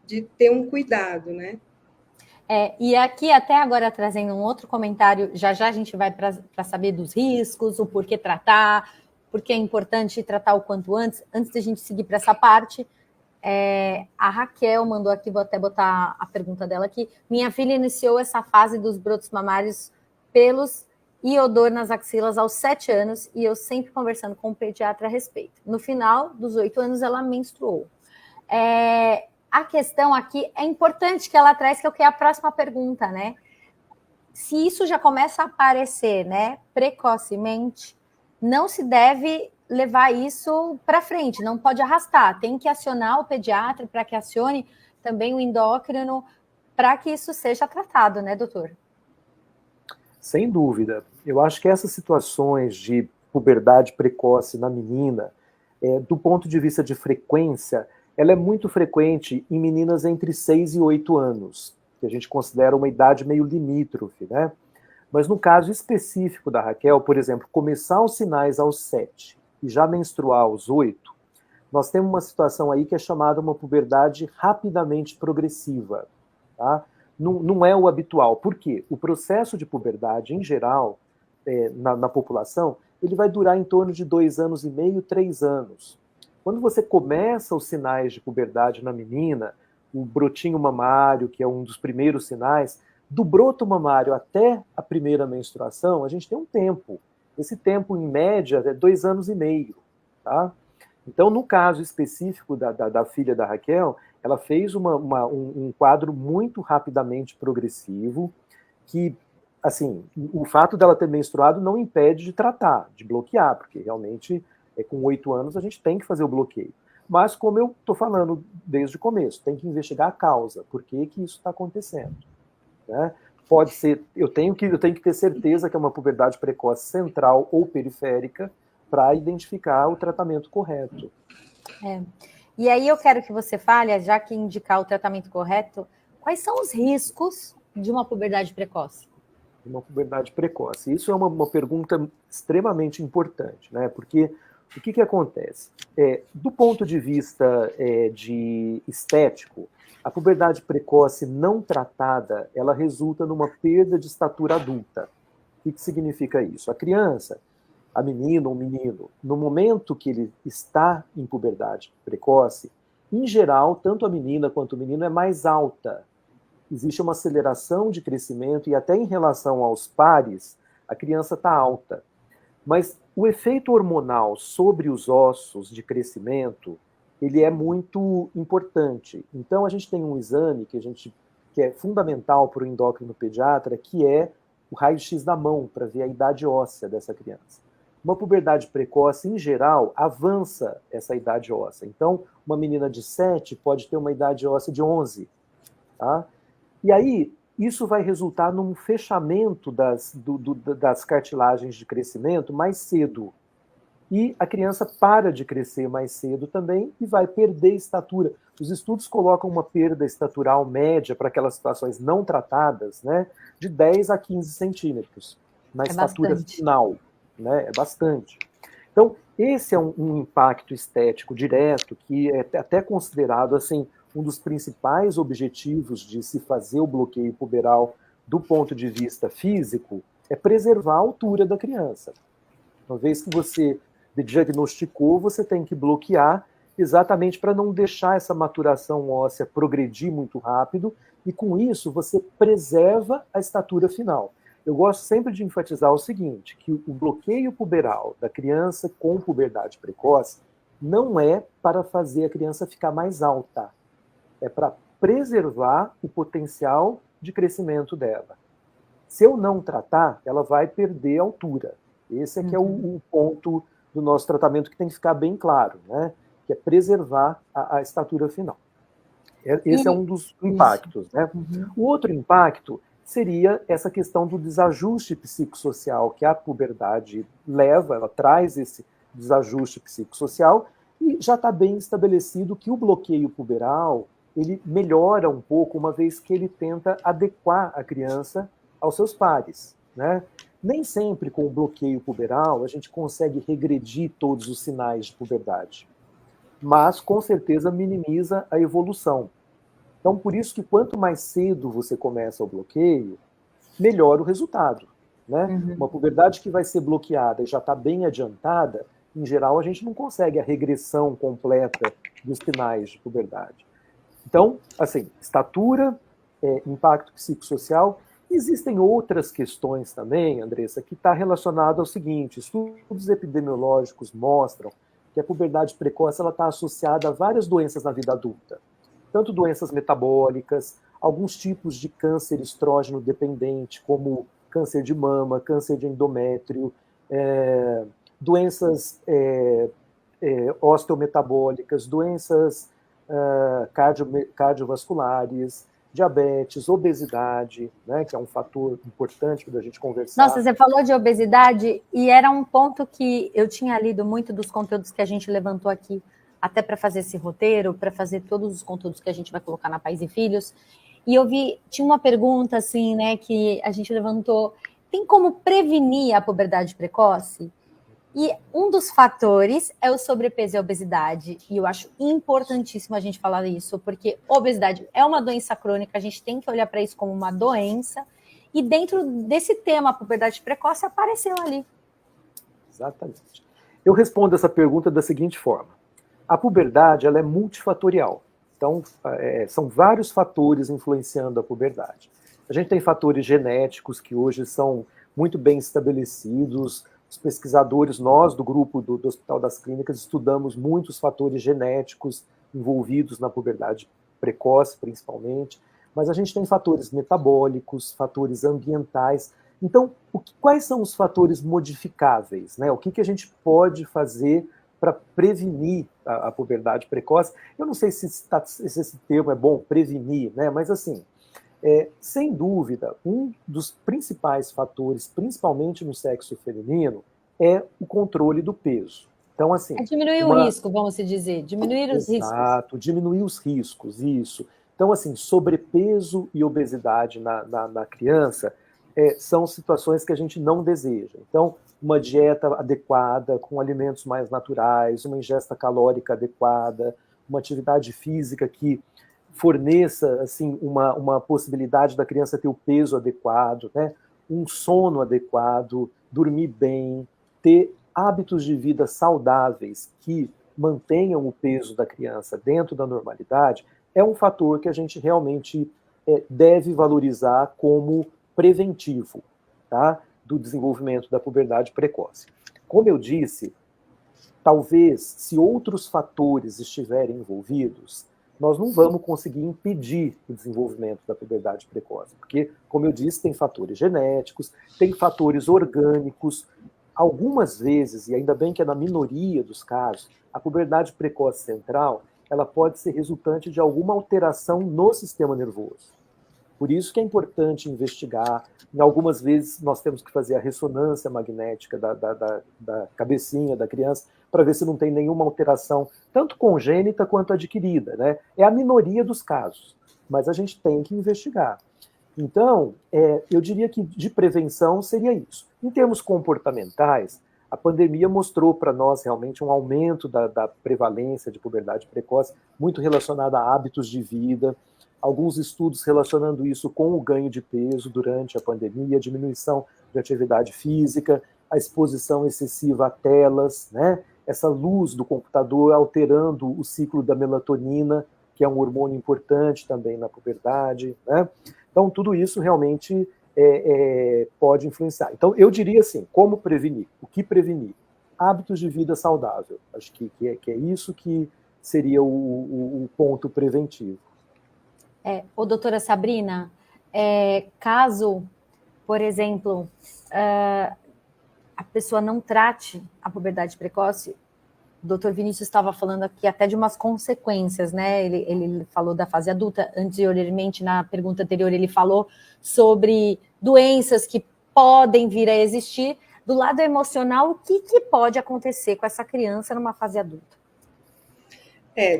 de ter um cuidado, né? E aqui, até agora, trazendo um outro comentário, já a gente vai para saber dos riscos, o porquê tratar, porque é importante tratar o quanto antes. Antes de a gente seguir para essa parte, a Raquel mandou aqui, vou até botar a pergunta dela aqui. Minha filha iniciou essa fase dos brotos mamários, pelos e odor nas axilas aos 7 anos, e eu sempre conversando com o pediatra a respeito. No final dos 8 anos, ela menstruou. A questão aqui é importante que ela traz, que é a próxima pergunta, né? Se isso já começa a aparecer, né, precocemente, não se deve levar isso para frente, não pode arrastar, tem que acionar o pediatra para que acione também o endócrino para que isso seja tratado, né, doutor? Sem dúvida. Eu acho que essas situações de puberdade precoce na menina, do ponto de vista de frequência, ela é muito frequente em meninas entre 6 e 8 anos, que a gente considera uma idade meio limítrofe, né? Mas no caso específico da Raquel, por exemplo, começar os sinais aos 7 e já menstruar aos 8, nós temos uma situação aí que é chamada uma puberdade rapidamente progressiva. Tá? Não é o habitual. Por quê? O processo de puberdade, em geral, na população, ele vai durar em torno de 2 anos e meio, 3 anos. Quando você começa os sinais de puberdade na menina, o brotinho mamário, que é um dos primeiros sinais, do broto mamário até a primeira menstruação, a gente tem um tempo. Esse tempo, em média, é 2 anos e meio. Tá? Então, no caso específico da filha da Raquel, ela fez um quadro muito rapidamente progressivo, que, assim, o fato dela ter menstruado não impede de tratar, de bloquear, porque realmente, com 8 anos, a gente tem que fazer o bloqueio. Mas, como eu estou falando desde o começo, tem que investigar a causa, por que isso está acontecendo. Né? Pode ser, eu tenho que ter certeza que é uma puberdade precoce central ou periférica para identificar o tratamento correto. E aí eu quero que você fale, já que indicar o tratamento correto, quais são os riscos de uma puberdade precoce? Uma puberdade precoce. Isso é uma pergunta extremamente importante, né? Porque o que acontece? Do ponto de vista de estético, a puberdade precoce não tratada, ela resulta numa perda de estatura adulta. O que significa isso? A criança, a menina ou menino, no momento que ele está em puberdade precoce, em geral, tanto a menina quanto o menino é mais alta. Existe uma aceleração de crescimento e até em relação aos pares, a criança está alta. Mas o efeito hormonal sobre os ossos de crescimento, ele é muito importante. Então, a gente tem um exame que é fundamental para o endócrino pediatra, que é o raio-x da mão, para ver a idade óssea dessa criança. Uma puberdade precoce, em geral, avança essa idade óssea. Então, uma menina de 7 pode ter uma idade óssea de 11. Tá? E aí, isso vai resultar num fechamento das cartilagens de crescimento mais cedo. E a criança para de crescer mais cedo também e vai perder estatura. Os estudos colocam uma perda estatural média para aquelas situações não tratadas, né, de 10 a 15 centímetros na estatura bastante. final. Né, é bastante. Então, esse é um impacto estético direto que é até considerado assim, um dos principais objetivos de se fazer o bloqueio puberal do ponto de vista físico é preservar a altura da criança. Uma vez que você diagnosticou, você tem que bloquear exatamente para não deixar essa maturação óssea progredir muito rápido e, com isso, você preserva a estatura final. Eu gosto sempre de enfatizar o seguinte, que o bloqueio puberal da criança com puberdade precoce não é para fazer a criança ficar mais alta, é para preservar o potencial de crescimento dela. Se eu não tratar, ela vai perder altura. Esse é que é o ponto do nosso tratamento que tem que ficar bem claro, né? Que é preservar a estatura final. Esse é um dos impactos, né? O outro impacto seria essa questão do desajuste psicossocial que a puberdade leva, ela traz esse desajuste psicossocial e já está bem estabelecido que o bloqueio puberal ele melhora um pouco, uma vez que ele tenta adequar a criança aos seus pares, né? Nem sempre com o bloqueio puberal a gente consegue regredir todos os sinais de puberdade, mas com certeza minimiza a evolução. Então, por isso que quanto mais cedo você começa o bloqueio, melhor o resultado. Né? Uma puberdade que vai ser bloqueada e já está bem adiantada, em geral, a gente não consegue a regressão completa dos sinais de puberdade. Então, assim, estatura, impacto psicossocial. Existem outras questões também, Andressa, que está relacionada ao seguinte: estudos epidemiológicos mostram que a puberdade precoce está associada a várias doenças na vida adulta. Tanto doenças metabólicas, alguns tipos de câncer estrógeno dependente, como câncer de mama, câncer de endométrio, doenças osteometabólicas, doenças cardiovasculares, diabetes, obesidade, né, que é um fator importante para a gente conversar. Nossa, você falou de obesidade e era um ponto que eu tinha lido muito dos conteúdos que a gente levantou aqui, até para fazer esse roteiro, para fazer todos os conteúdos que a gente vai colocar na Pais e Filhos. E eu vi, tinha uma pergunta assim, né, que a gente levantou, tem como prevenir a puberdade precoce? E um dos fatores é o sobrepeso e a obesidade, e eu acho importantíssimo a gente falar isso, porque obesidade é uma doença crônica, a gente tem que olhar para isso como uma doença, e dentro desse tema, a puberdade precoce apareceu ali. Exatamente. Eu respondo essa pergunta da seguinte forma. A puberdade ela é multifatorial, então são vários fatores influenciando a puberdade. A gente tem fatores genéticos que hoje são muito bem estabelecidos. Os pesquisadores, nós do grupo do Hospital das Clínicas, estudamos muitos fatores genéticos envolvidos na puberdade precoce, principalmente, mas a gente tem fatores metabólicos, fatores ambientais. Então, quais são os fatores modificáveis, né? O que a gente pode fazer para prevenir a puberdade precoce? Eu não sei se esse termo é bom, prevenir, né? Mas assim, sem dúvida, um dos principais fatores, principalmente no sexo feminino, é o controle do peso. Então, assim. Diminuir o risco, vamos dizer, diminuir os riscos. Exato, diminuir os riscos, isso. Então, assim, sobrepeso e obesidade na criança são situações que a gente não deseja. Então, uma dieta adequada, com alimentos mais naturais, uma ingesta calórica adequada, uma atividade física que forneça assim uma possibilidade da criança ter o peso adequado, né? Um sono adequado, dormir bem, ter hábitos de vida saudáveis que mantenham o peso da criança dentro da normalidade, é um fator que a gente realmente deve valorizar como preventivo, tá? Do desenvolvimento da puberdade precoce. Como eu disse, talvez, se outros fatores estiverem envolvidos, nós não vamos conseguir impedir o desenvolvimento da puberdade precoce, porque, como eu disse, tem fatores genéticos, tem fatores orgânicos. Algumas vezes, e ainda bem que é na minoria dos casos, a puberdade precoce central, ela pode ser resultante de alguma alteração no sistema nervoso. Por isso que é importante investigar. Em algumas vezes nós temos que fazer a ressonância magnética da cabecinha da criança para ver se não tem nenhuma alteração, tanto congênita quanto adquirida, né? É a minoria dos casos, mas a gente tem que investigar. Então, eu diria que de prevenção seria isso. Em termos comportamentais, a pandemia mostrou para nós realmente um aumento da prevalência de puberdade precoce, muito relacionada a hábitos de vida, alguns estudos relacionando isso com o ganho de peso durante a pandemia, a diminuição de atividade física, a exposição excessiva a telas, né? Essa luz do computador alterando o ciclo da melatonina, que é um hormônio importante também na puberdade, né? Então, tudo isso realmente pode influenciar. Então, eu diria assim, como prevenir? O que prevenir? Hábitos de vida saudável. Acho que é isso que seria o ponto preventivo. Doutora Sabrina, caso, por exemplo, a pessoa não trate a puberdade precoce, o doutor Vinícius estava falando aqui até de umas consequências, né? Ele falou da fase adulta, anteriormente, na pergunta anterior, ele falou sobre doenças que podem vir a existir. Do lado emocional, o que pode acontecer com essa criança numa fase adulta?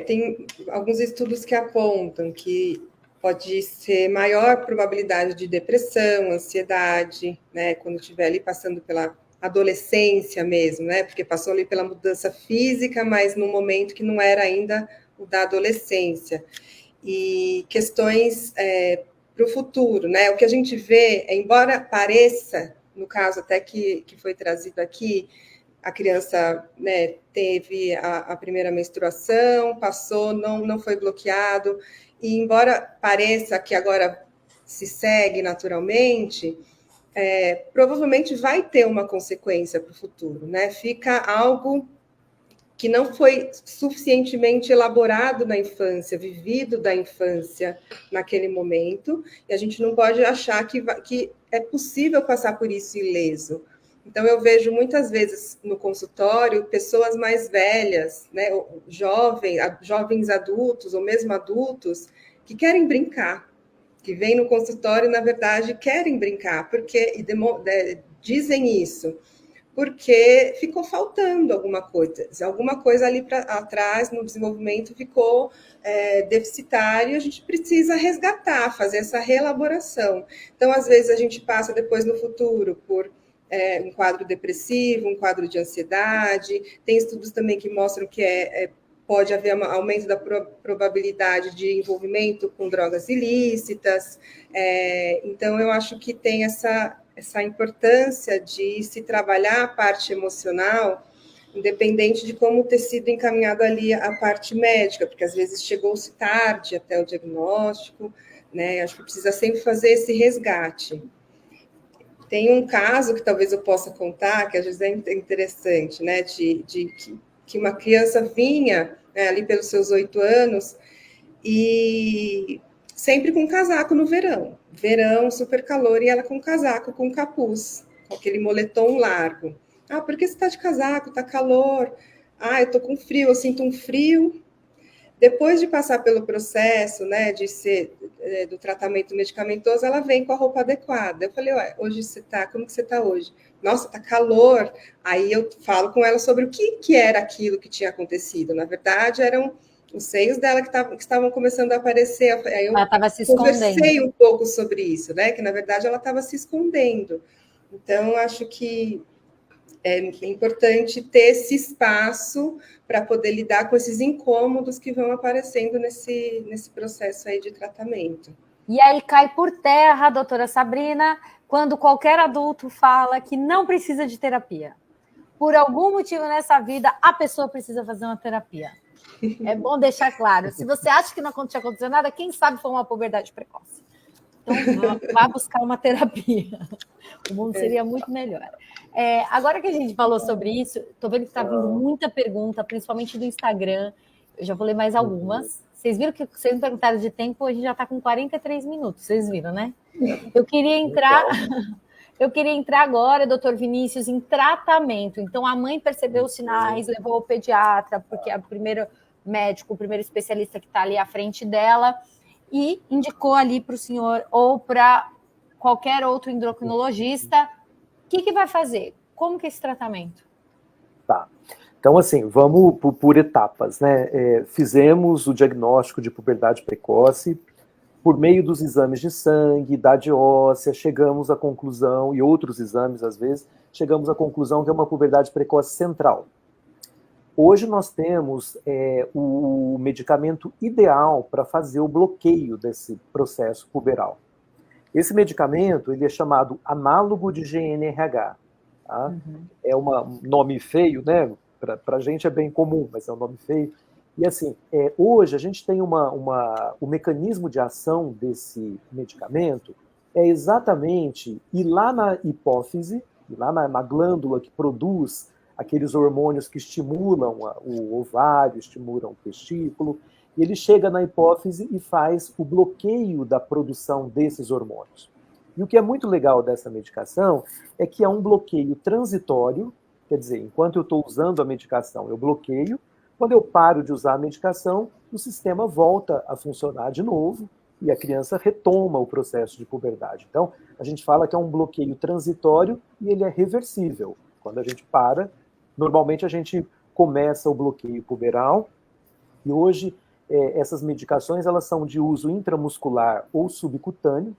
Tem alguns estudos que apontam que pode ser maior probabilidade de depressão, ansiedade, né? Quando estiver ali passando pela adolescência mesmo, né? Porque passou ali pela mudança física, mas num momento que não era ainda o da adolescência. E questões para o futuro, né? O que a gente vê, embora pareça, no caso até que foi trazido aqui, a criança, né, teve a primeira menstruação, passou, não foi bloqueado, e embora pareça que agora se segue naturalmente, provavelmente vai ter uma consequência para o futuro, né? Fica algo que não foi suficientemente elaborado na infância, vivido da infância naquele momento, e a gente não pode achar que é possível passar por isso ileso. Então, eu vejo muitas vezes no consultório pessoas mais velhas, né, jovens adultos ou mesmo adultos, que querem brincar, que vêm no consultório e, na verdade, querem brincar, porque dizem isso. porque ficou faltando alguma coisa ali atrás no desenvolvimento ficou deficitário, a gente precisa resgatar, fazer essa reelaboração. Então, às vezes, a gente passa depois no futuro por um quadro depressivo, um quadro de ansiedade, tem estudos também que mostram que pode haver um aumento da probabilidade de envolvimento com drogas ilícitas, então eu acho que tem essa importância de se trabalhar a parte emocional, independente de como ter sido encaminhado ali a parte médica, porque às vezes chegou-se tarde até o diagnóstico, né? Acho que precisa sempre fazer esse resgate. Tem um caso que talvez eu possa contar, que às vezes é interessante, né? Que uma criança vinha, né, ali pelos seus 8 anos e sempre com casaco no verão. Verão, super calor, e ela com casaco, com capuz, com aquele moletom largo. Ah, por que você está de casaco? Está calor. Ah, eu estou com frio, eu sinto um frio. Depois de passar pelo processo, né, do tratamento medicamentoso, ela vem com a roupa adequada. Eu falei, ué, hoje como que você está hoje? Nossa, está calor. Aí eu falo com ela sobre o que era aquilo que tinha acontecido. Na verdade, eram os seios dela que estavam começando a aparecer. Aí eu Ela estava se escondendo. Conversei um pouco sobre isso, né? Que na verdade ela estava se escondendo. Então, acho que é importante ter esse espaço para poder lidar com esses incômodos que vão aparecendo nesse processo aí de tratamento. E aí cai por terra, doutora Sabrina, quando qualquer adulto fala que não precisa de terapia. Por algum motivo nessa vida, a pessoa precisa fazer uma terapia. É bom deixar claro. Se você acha que não aconteceu nada, quem sabe foi uma puberdade precoce. Então, vá buscar uma terapia. O mundo seria muito melhor. Agora que a gente falou sobre isso, estou vendo que está vindo muita pergunta, principalmente do Instagram. Eu já vou ler mais algumas. Vocês viram que vocês me perguntaram de tempo, a gente já está com 43 minutos. Vocês viram, né? Eu queria entrar agora, doutor Vinícius, em tratamento. Então, a mãe percebeu os sinais, levou ao pediatra, porque é o primeiro médico, o primeiro especialista que está ali à frente dela, e indicou ali para o senhor ou para qualquer outro endocrinologista. O que vai fazer? Como que é esse tratamento? Tá. Então, assim, vamos por etapas, né? Fizemos o diagnóstico de puberdade precoce, por meio dos exames de sangue, idade óssea, chegamos à conclusão, e outros exames, às vezes, chegamos à conclusão que é uma puberdade precoce central. Hoje nós temos o medicamento ideal para fazer o bloqueio desse processo puberal. Esse medicamento ele é chamado análogo de GnRH. Tá? É um nome feio, né? Para a gente é bem comum, mas é um nome feio. E assim, hoje a gente tem o mecanismo de ação desse medicamento é exatamente ir lá na hipófise, ir lá na glândula que produz aqueles hormônios que estimulam o ovário, estimulam o testículo, e ele chega na hipófise e faz o bloqueio da produção desses hormônios. E o que é muito legal dessa medicação é que é um bloqueio transitório, quer dizer, enquanto eu estou usando a medicação, eu bloqueio, quando eu paro de usar a medicação, o sistema volta a funcionar de novo e a criança retoma o processo de puberdade. Então, a gente fala que é um bloqueio transitório e ele é reversível. Quando a gente para, normalmente a gente começa o bloqueio puberal e hoje essas medicações elas são de uso intramuscular ou subcutâneo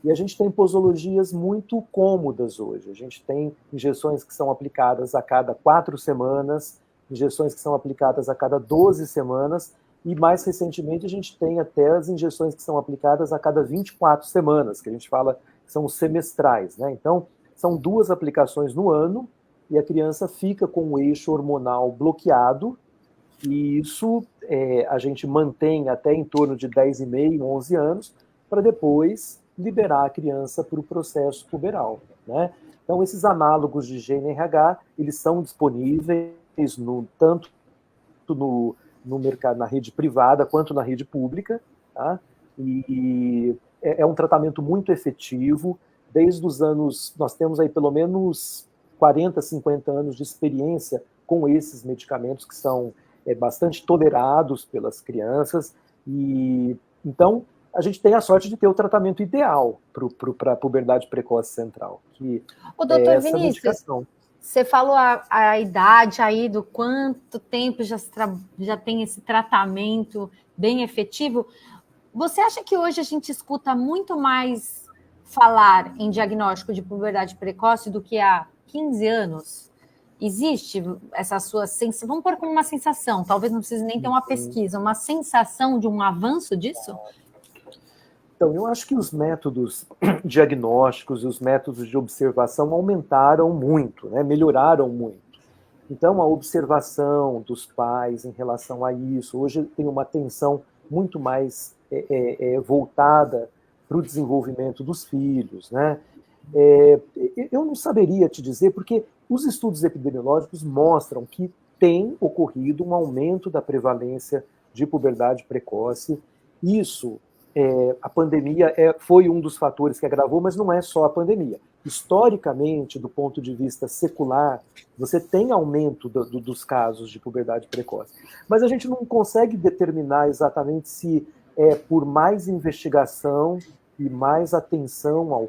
e a gente tem posologias muito cômodas hoje. A gente tem injeções que são aplicadas a cada 4 semanas, injeções que são aplicadas a cada 12 semanas, e mais recentemente a gente tem até as injeções que são aplicadas a cada 24 semanas, que a gente fala que são semestrais, né? Então, são 2 aplicações no ano, e a criança fica com o eixo hormonal bloqueado, e isso a gente mantém até em torno de 10,5, 11 anos, para depois liberar a criança para o processo puberal, né? Então, esses análogos de GnRH, eles são disponíveis tanto no mercado, na rede privada, quanto na rede pública, tá? E é um tratamento muito efetivo. Desde os anos, nós temos aí pelo menos 40, 50 anos de experiência com esses medicamentos que são bastante tolerados pelas crianças, e então a gente tem a sorte de ter o tratamento ideal para a puberdade precoce central, que o doutor essa Vinícius, medicação. Você falou a idade aí, do quanto tempo já tem esse tratamento bem efetivo. Você acha que hoje a gente escuta muito mais falar em diagnóstico de puberdade precoce do que há 15 anos? Existe essa sua sensação? Vamos pôr como uma sensação, talvez não precise nem ter uma pesquisa, uma sensação de um avanço disso? Então, eu acho que os métodos diagnósticos e os métodos de observação aumentaram muito, né? Melhoraram muito. Então, a observação dos pais em relação a isso, hoje tem uma atenção muito mais voltada para o desenvolvimento dos filhos, né? Eu não saberia te dizer, porque os estudos epidemiológicos mostram que tem ocorrido um aumento da prevalência de puberdade precoce. Isso, a pandemia foi um dos fatores que agravou, mas não é só a pandemia. Historicamente, do ponto de vista secular, você tem aumento dos casos de puberdade precoce. Mas a gente não consegue determinar exatamente se é por mais investigação e mais atenção ao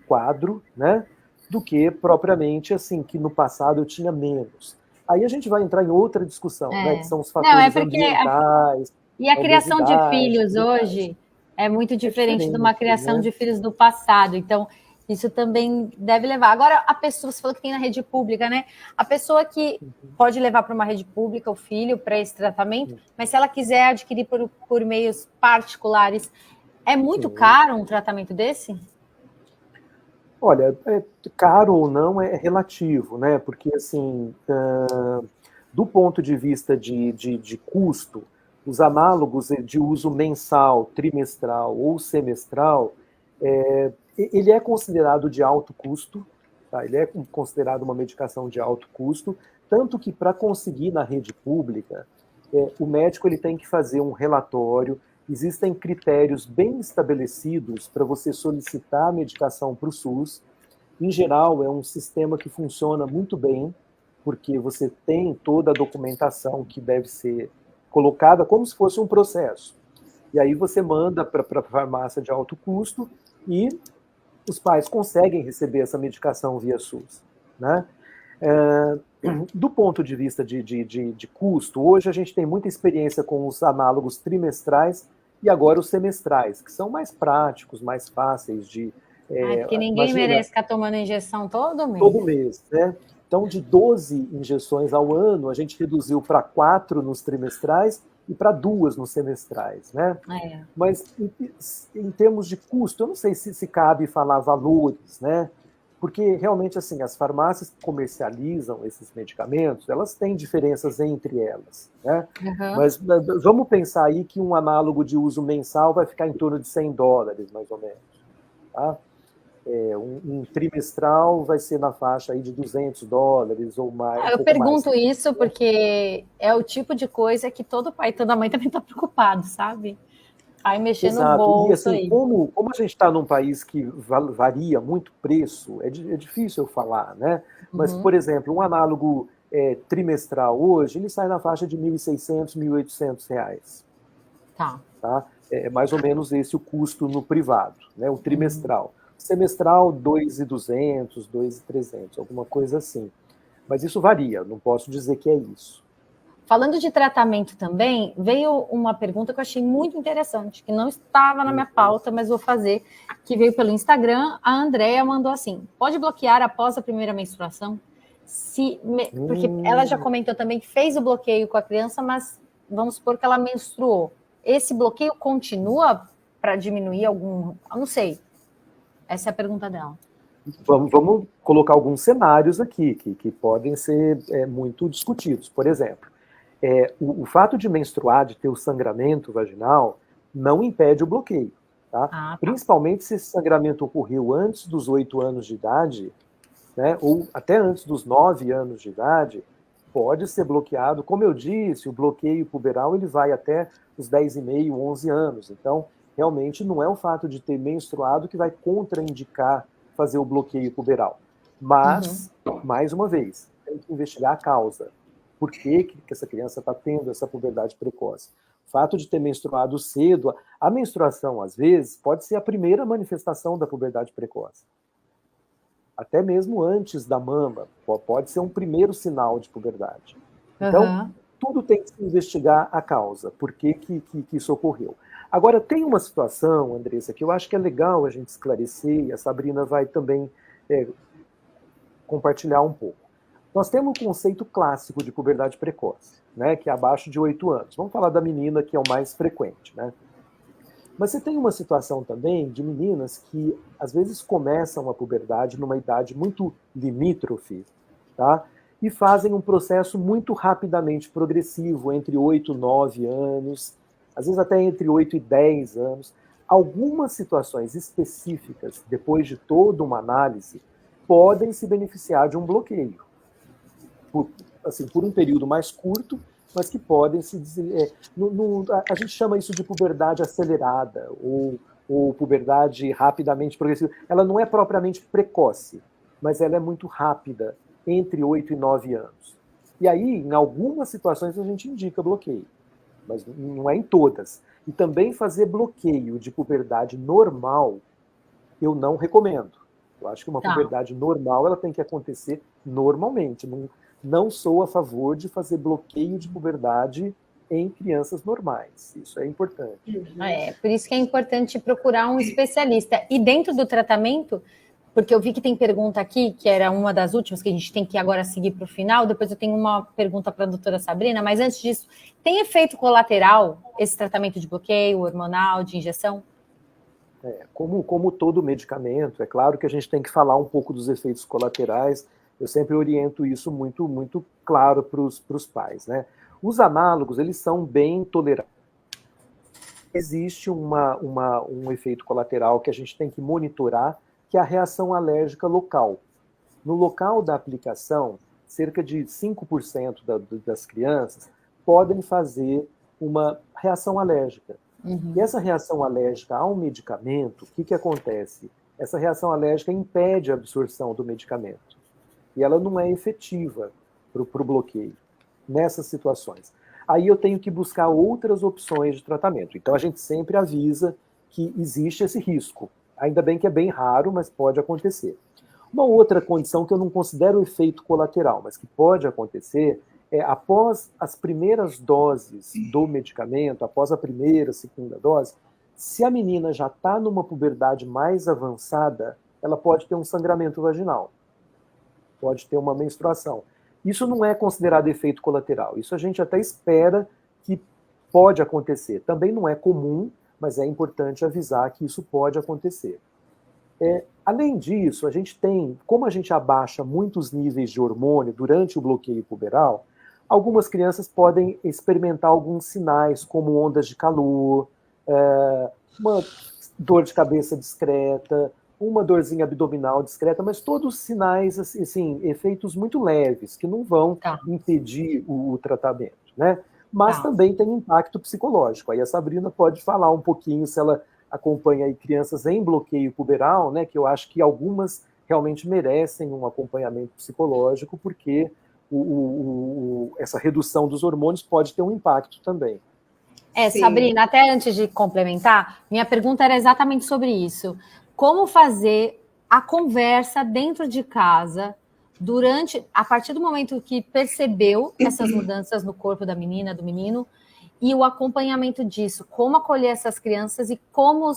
quadro, né, do que propriamente assim, que no passado eu tinha menos. Aí a gente vai entrar em outra discussão, né, que são os fatores ambientais. E a criação de filhos hoje é muito diferente de uma criação, né, de filhos do passado. Então, isso também deve levar. Agora, a pessoa, você falou que tem na rede pública, né? A pessoa que pode levar para uma rede pública o filho para esse tratamento, mas se ela quiser adquirir por meios particulares, é muito caro um tratamento desse? Olha, caro ou não é relativo, né? Porque, assim, do ponto de vista de custo, os análogos de uso mensal, trimestral ou semestral, ele é considerado de alto custo, tá? Ele é considerado uma medicação de alto custo, tanto que para conseguir na rede pública, o médico ele tem que fazer um relatório, existem critérios bem estabelecidos para você solicitar a medicação para o SUS. Em geral, é um sistema que funciona muito bem, porque você tem toda a documentação que deve ser colocada como se fosse um processo. E aí você manda para a farmácia de alto custo e os pais conseguem receber essa medicação via SUS, né? Do ponto de vista de custo, hoje a gente tem muita experiência com os análogos trimestrais e agora os semestrais, que são mais práticos, mais fáceis de... porque ninguém merece ficar tomando injeção todo mês. Todo mês, né? Então, de 12 injeções ao ano, a gente reduziu para 4 nos trimestrais e para 2 nos semestrais, né? Mas, em termos de custo, eu não sei se cabe falar valores, né? Porque, realmente, assim, as farmácias que comercializam esses medicamentos, elas têm diferenças entre elas, né? Mas vamos pensar aí que um análogo de uso mensal vai ficar em torno de $100, mais ou menos, tá? Um trimestral vai ser na faixa aí de $200 ou mais. Eu pergunto mais. Isso porque é o tipo de coisa que todo pai e toda mãe também está preocupado, sabe? Aí mexendo no bolso. E assim, como a gente está num país que varia muito preço, é difícil eu falar, né? Mas, por exemplo, um análogo trimestral hoje, ele sai na faixa de R$1.600, R$1.800. Tá? É mais ou menos esse o custo no privado, né? O trimestral. Semestral, R$2.200, R$2.300, alguma coisa assim. Mas isso varia, não posso dizer que é isso. Falando de tratamento também, veio uma pergunta que eu achei muito interessante, que não estava na minha pauta, mas vou fazer, que veio pelo Instagram. A Andrea mandou assim: pode bloquear após a primeira menstruação? Porque ela já comentou também que fez o bloqueio com a criança, mas vamos supor que ela menstruou. Esse bloqueio continua para diminuir algum... Eu não sei. Essa é a pergunta dela. Vamos colocar alguns cenários aqui que podem ser muito discutidos. Por exemplo, o fato de menstruar, de ter o sangramento vaginal, não impede o bloqueio. Tá? Principalmente se esse sangramento ocorreu antes dos 8 anos de idade, né, ou até antes dos 9 anos de idade, pode ser bloqueado. Como eu disse, o bloqueio puberal ele vai até os 10,5, 11 anos. Então, realmente não é o fato de ter menstruado que vai contraindicar fazer o bloqueio puberal. Mas, mais uma vez, tem que investigar a causa. Por que essa criança está tendo essa puberdade precoce? O fato de ter menstruado cedo, a menstruação, às vezes, pode ser a primeira manifestação da puberdade precoce. até mesmo antes da mama, pode ser um primeiro sinal de puberdade. Então, tudo tem que se investigar a causa, por que isso ocorreu. Agora, tem uma situação, Andressa, que eu acho que é legal a gente esclarecer, e a Sabrina vai também compartilhar um pouco. Nós temos um conceito clássico de puberdade precoce, né, que é abaixo de 8 anos. Vamos falar da menina, que é o mais frequente, né? Mas você tem uma situação também de meninas que, às vezes, começam a puberdade numa idade muito limítrofe, tá? E fazem um processo muito rapidamente progressivo, entre 8 e 9 anos, às vezes até entre 8 e 10 anos. Algumas situações específicas, depois de toda uma análise, podem se beneficiar de um bloqueio. Por um período mais curto, mas que podem se dizer... a gente chama isso de puberdade acelerada, ou puberdade rapidamente progressiva. Ela não é propriamente precoce, mas ela é muito rápida, entre 8 e 9 anos. E aí, em algumas situações, a gente indica bloqueio, mas não é em todas. E também fazer bloqueio de puberdade normal, eu não recomendo. Eu acho que uma puberdade normal ela tem que acontecer normalmente. Não sou a favor de fazer bloqueio de puberdade em crianças normais. Isso é importante. Por isso que é importante procurar um especialista. E dentro do tratamento, porque eu vi que tem pergunta aqui, que era uma das últimas, que a gente tem que agora seguir para o final, depois eu tenho uma pergunta para a doutora Sabrina, mas antes disso, tem efeito colateral esse tratamento de bloqueio hormonal, de injeção? Como todo medicamento, é claro que a gente tem que falar um pouco dos efeitos colaterais. Eu sempre oriento isso muito, muito claro para os pais, né? Os análogos, eles são bem toleráveis. Existe um efeito colateral que a gente tem que monitorar, que é a reação alérgica local. No local da aplicação, cerca de 5% das crianças podem fazer uma reação alérgica. E essa reação alérgica ao medicamento, o que acontece? Essa reação alérgica impede a absorção do medicamento. E ela não é efetiva para o bloqueio nessas situações. Aí eu tenho que buscar outras opções de tratamento. Então a gente sempre avisa que existe esse risco. Ainda bem que é bem raro, mas pode acontecer. Uma outra condição que eu não considero efeito colateral, mas que pode acontecer, é após as primeiras doses do medicamento, após a primeira, segunda dose, se a menina já está numa puberdade mais avançada, ela pode ter um sangramento vaginal, pode ter uma menstruação. Isso não é considerado efeito colateral, isso a gente até espera que pode acontecer. Também não é comum, mas é importante avisar que isso pode acontecer. Além disso, a gente tem, como a gente abaixa muitos níveis de hormônio durante o bloqueio puberal, algumas crianças podem experimentar alguns sinais, como ondas de calor, uma dor de cabeça discreta, uma dorzinha abdominal discreta, mas todos sinais, assim, efeitos muito leves, que não vão impedir o tratamento, né? Mas também tem impacto psicológico. Aí a Sabrina pode falar um pouquinho, se ela acompanha aí crianças em bloqueio puberal, né? Que eu acho que algumas realmente merecem um acompanhamento psicológico, porque essa redução dos hormônios pode ter um impacto também. Sabrina, até antes de complementar, minha pergunta era exatamente sobre isso. Como fazer a conversa dentro de casa a partir do momento que percebeu essas mudanças no corpo da menina, do menino, e o acompanhamento disso, como acolher essas crianças e como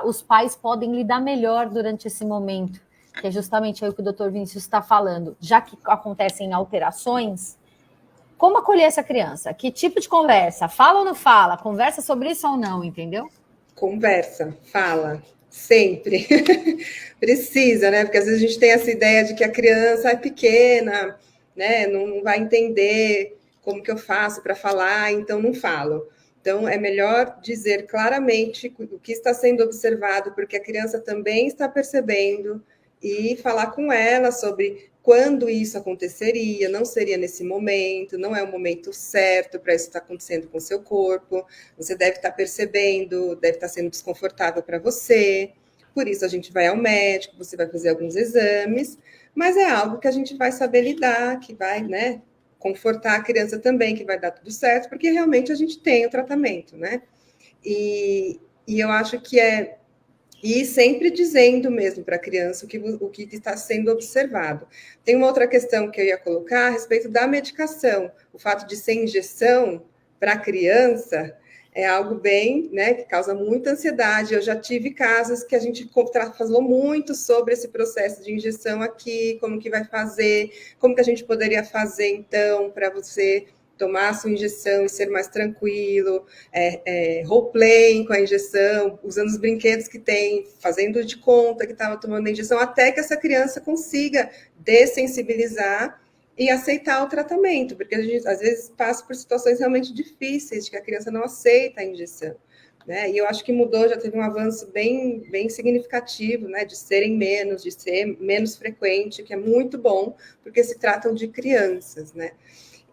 os pais podem lidar melhor durante esse momento, que é justamente aí o que o doutor Vinícius está falando, já que acontecem alterações, como acolher essa criança? Que tipo de conversa? Fala ou não fala? Conversa sobre isso ou não, entendeu? Conversa, fala. Sempre. Precisa, né? Porque às vezes a gente tem essa ideia de que a criança é pequena, né? Não vai entender como que eu faço para falar, então não falo. Então, é melhor dizer claramente o que está sendo observado, porque a criança também está percebendo, e falar com ela sobre quando isso aconteceria, não seria nesse momento, não é o momento certo para isso estar acontecendo com o seu corpo, você deve estar percebendo, deve estar sendo desconfortável para você, por isso a gente vai ao médico, você vai fazer alguns exames, mas é algo que a gente vai saber lidar, que vai, né, confortar a criança também, que vai dar tudo certo, porque realmente a gente tem o tratamento, né? E eu acho que é E sempre dizendo mesmo para a criança o que está sendo observado. Tem uma outra questão que eu ia colocar a respeito da medicação. O fato de ser injeção para a criança é algo bem, né, que causa muita ansiedade. Eu já tive casos que a gente falou muito sobre esse processo de injeção aqui, como que vai fazer, como que a gente poderia fazer, então, para você tomar a sua injeção e ser mais tranquilo, role-playing com a injeção, usando os brinquedos que tem, fazendo de conta que estava tomando a injeção, até que essa criança consiga dessensibilizar e aceitar o tratamento, porque a gente, às vezes, passa por situações realmente difíceis, de que a criança não aceita a injeção. Né? E eu acho que mudou, já teve um avanço bem, bem significativo, né? De serem menos, de ser menos frequente, que é muito bom, porque se tratam de crianças, né?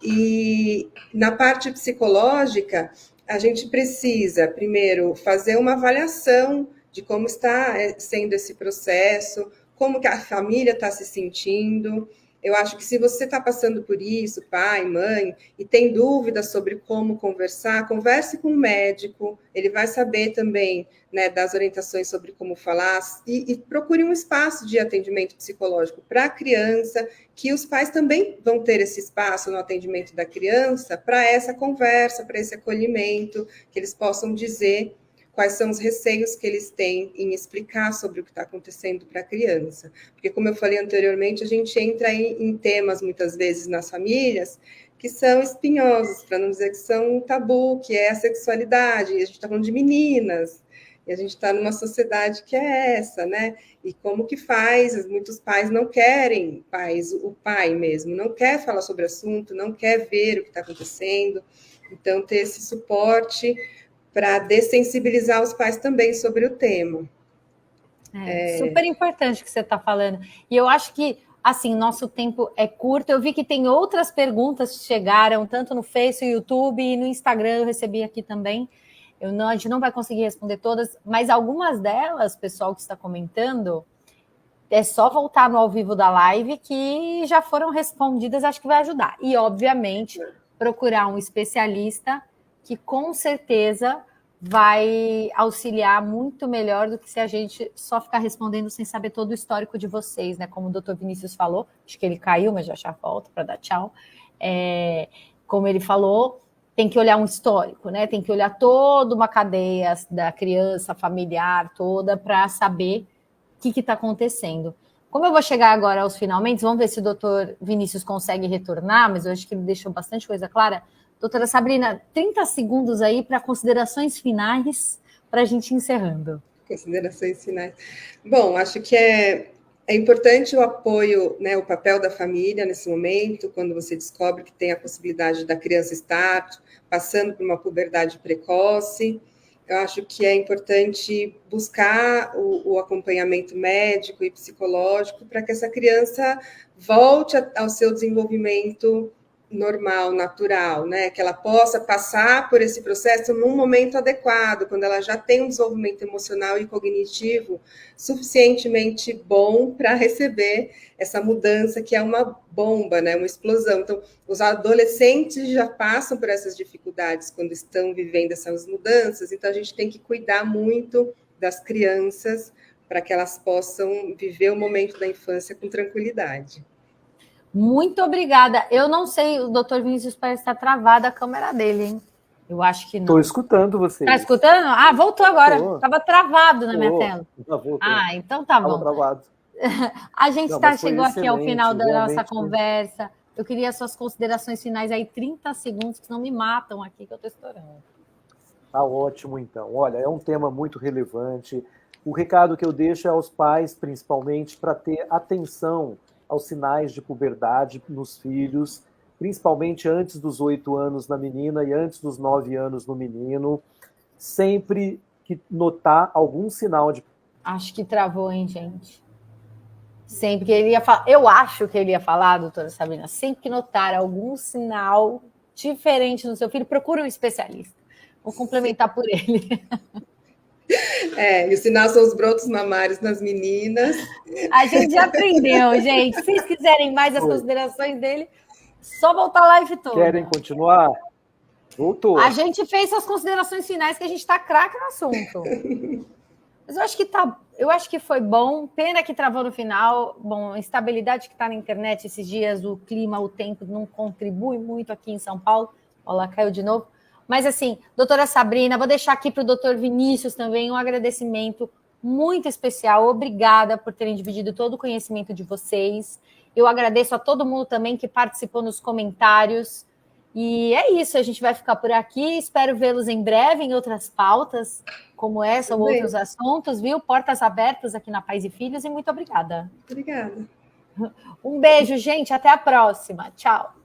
E na parte psicológica, a gente precisa, primeiro, fazer uma avaliação de como está sendo esse processo, como que a família está se sentindo. Eu acho que se você está passando por isso, pai, mãe, e tem dúvidas sobre como conversar, converse com o médico, ele vai saber também, né, das orientações sobre como falar, e procure um espaço de atendimento psicológico para a criança, que os pais também vão ter esse espaço no atendimento da criança para essa conversa, para esse acolhimento, que eles possam dizer quais são os receios que eles têm em explicar sobre o que está acontecendo para a criança. Porque, como eu falei anteriormente, a gente entra em temas, muitas vezes, nas famílias, que são espinhosos, para não dizer que são um tabu, que é a sexualidade. E a gente está falando de meninas, e a gente está numa sociedade que é essa, né? E como que faz? Muitos pais não querem, o pai mesmo, não quer falar sobre o assunto, não quer ver o que está acontecendo. Então, ter esse suporte para dessensibilizar os pais também sobre o tema. Super importante o que você está falando. E eu acho que, assim, nosso tempo é curto. Eu vi que tem outras perguntas que chegaram, tanto no Face, no YouTube e no Instagram, eu recebi aqui também. A gente não vai conseguir responder todas, mas algumas delas, pessoal que está comentando, é só voltar no ao vivo da live que já foram respondidas, acho que vai ajudar. E, obviamente, procurar um especialista que, com certeza, vai auxiliar muito melhor do que se a gente só ficar respondendo sem saber todo o histórico de vocês, né? Como o doutor Vinícius falou, acho que ele caiu, mas já volta para dar tchau. Como ele falou, tem que olhar um histórico, né? Tem que olhar toda uma cadeia da criança, familiar toda, para saber o que está acontecendo. Como eu vou chegar agora aos finalmente, vamos ver se o doutor Vinícius consegue retornar, mas eu acho que ele deixou bastante coisa clara. Doutora Sabrina, 30 segundos aí para considerações finais, para a gente ir encerrando. Considerações finais. Bom, acho que é importante o apoio, né, o papel da família nesse momento, quando você descobre que tem a possibilidade da criança estar passando por uma puberdade precoce. Eu acho que é importante buscar o acompanhamento médico e psicológico para que essa criança volte ao seu desenvolvimento normal, natural, né? Que ela possa passar por esse processo num momento adequado, quando ela já tem um desenvolvimento emocional e cognitivo suficientemente bom para receber essa mudança que é uma bomba, né? Uma explosão. Então, os adolescentes já passam por essas dificuldades quando estão vivendo essas mudanças, então a gente tem que cuidar muito das crianças para que elas possam viver o momento da infância com tranquilidade. Muito obrigada. Eu não sei, o doutor Vinícius parece estar travada a câmera dele, hein? Eu acho que não. Estou escutando você. Está escutando? Ah, voltou agora. Estava travado na minha tela. Então tá bom. Travado. A gente chegou aqui ao final da nossa conversa. Eu queria suas considerações finais aí, 30 segundos, que não me matam aqui, que eu estou estourando. Tá ótimo, então. Olha, é um tema muito relevante. O recado que eu deixo é aos pais, principalmente, para ter atenção aos sinais de puberdade nos filhos, principalmente antes dos 8 anos na menina e antes dos 9 anos no menino, sempre que notar algum sinal de... Acho que travou, hein, gente? Sempre que ele ia falar, eu acho que ele ia falar, doutora Sabrina, sempre que notar algum sinal diferente no seu filho, procure um especialista. Vou complementar por ele. E o sinal são os brotos mamários nas meninas. A gente já aprendeu, gente. Se vocês quiserem mais as considerações dele, só voltar a live toda. Querem continuar? Voltou. A gente fez as considerações finais, que a gente está craque no assunto. Mas eu acho que foi bom. Pena que travou no final. Bom, a instabilidade que está na internet esses dias, o clima, o tempo não contribui muito aqui em São Paulo. Olha lá, caiu de novo. Mas assim, doutora Sabrina, vou deixar aqui para o doutor Vinícius também um agradecimento muito especial. Obrigada por terem dividido todo o conhecimento de vocês. Eu agradeço a todo mundo também que participou nos comentários. E é isso, a gente vai ficar por aqui. Espero vê-los em breve em outras pautas, como essa ou outros assuntos, viu? Portas abertas aqui na Pais e Filhos, e muito obrigada. Obrigada. Um beijo, gente. Até a próxima. Tchau.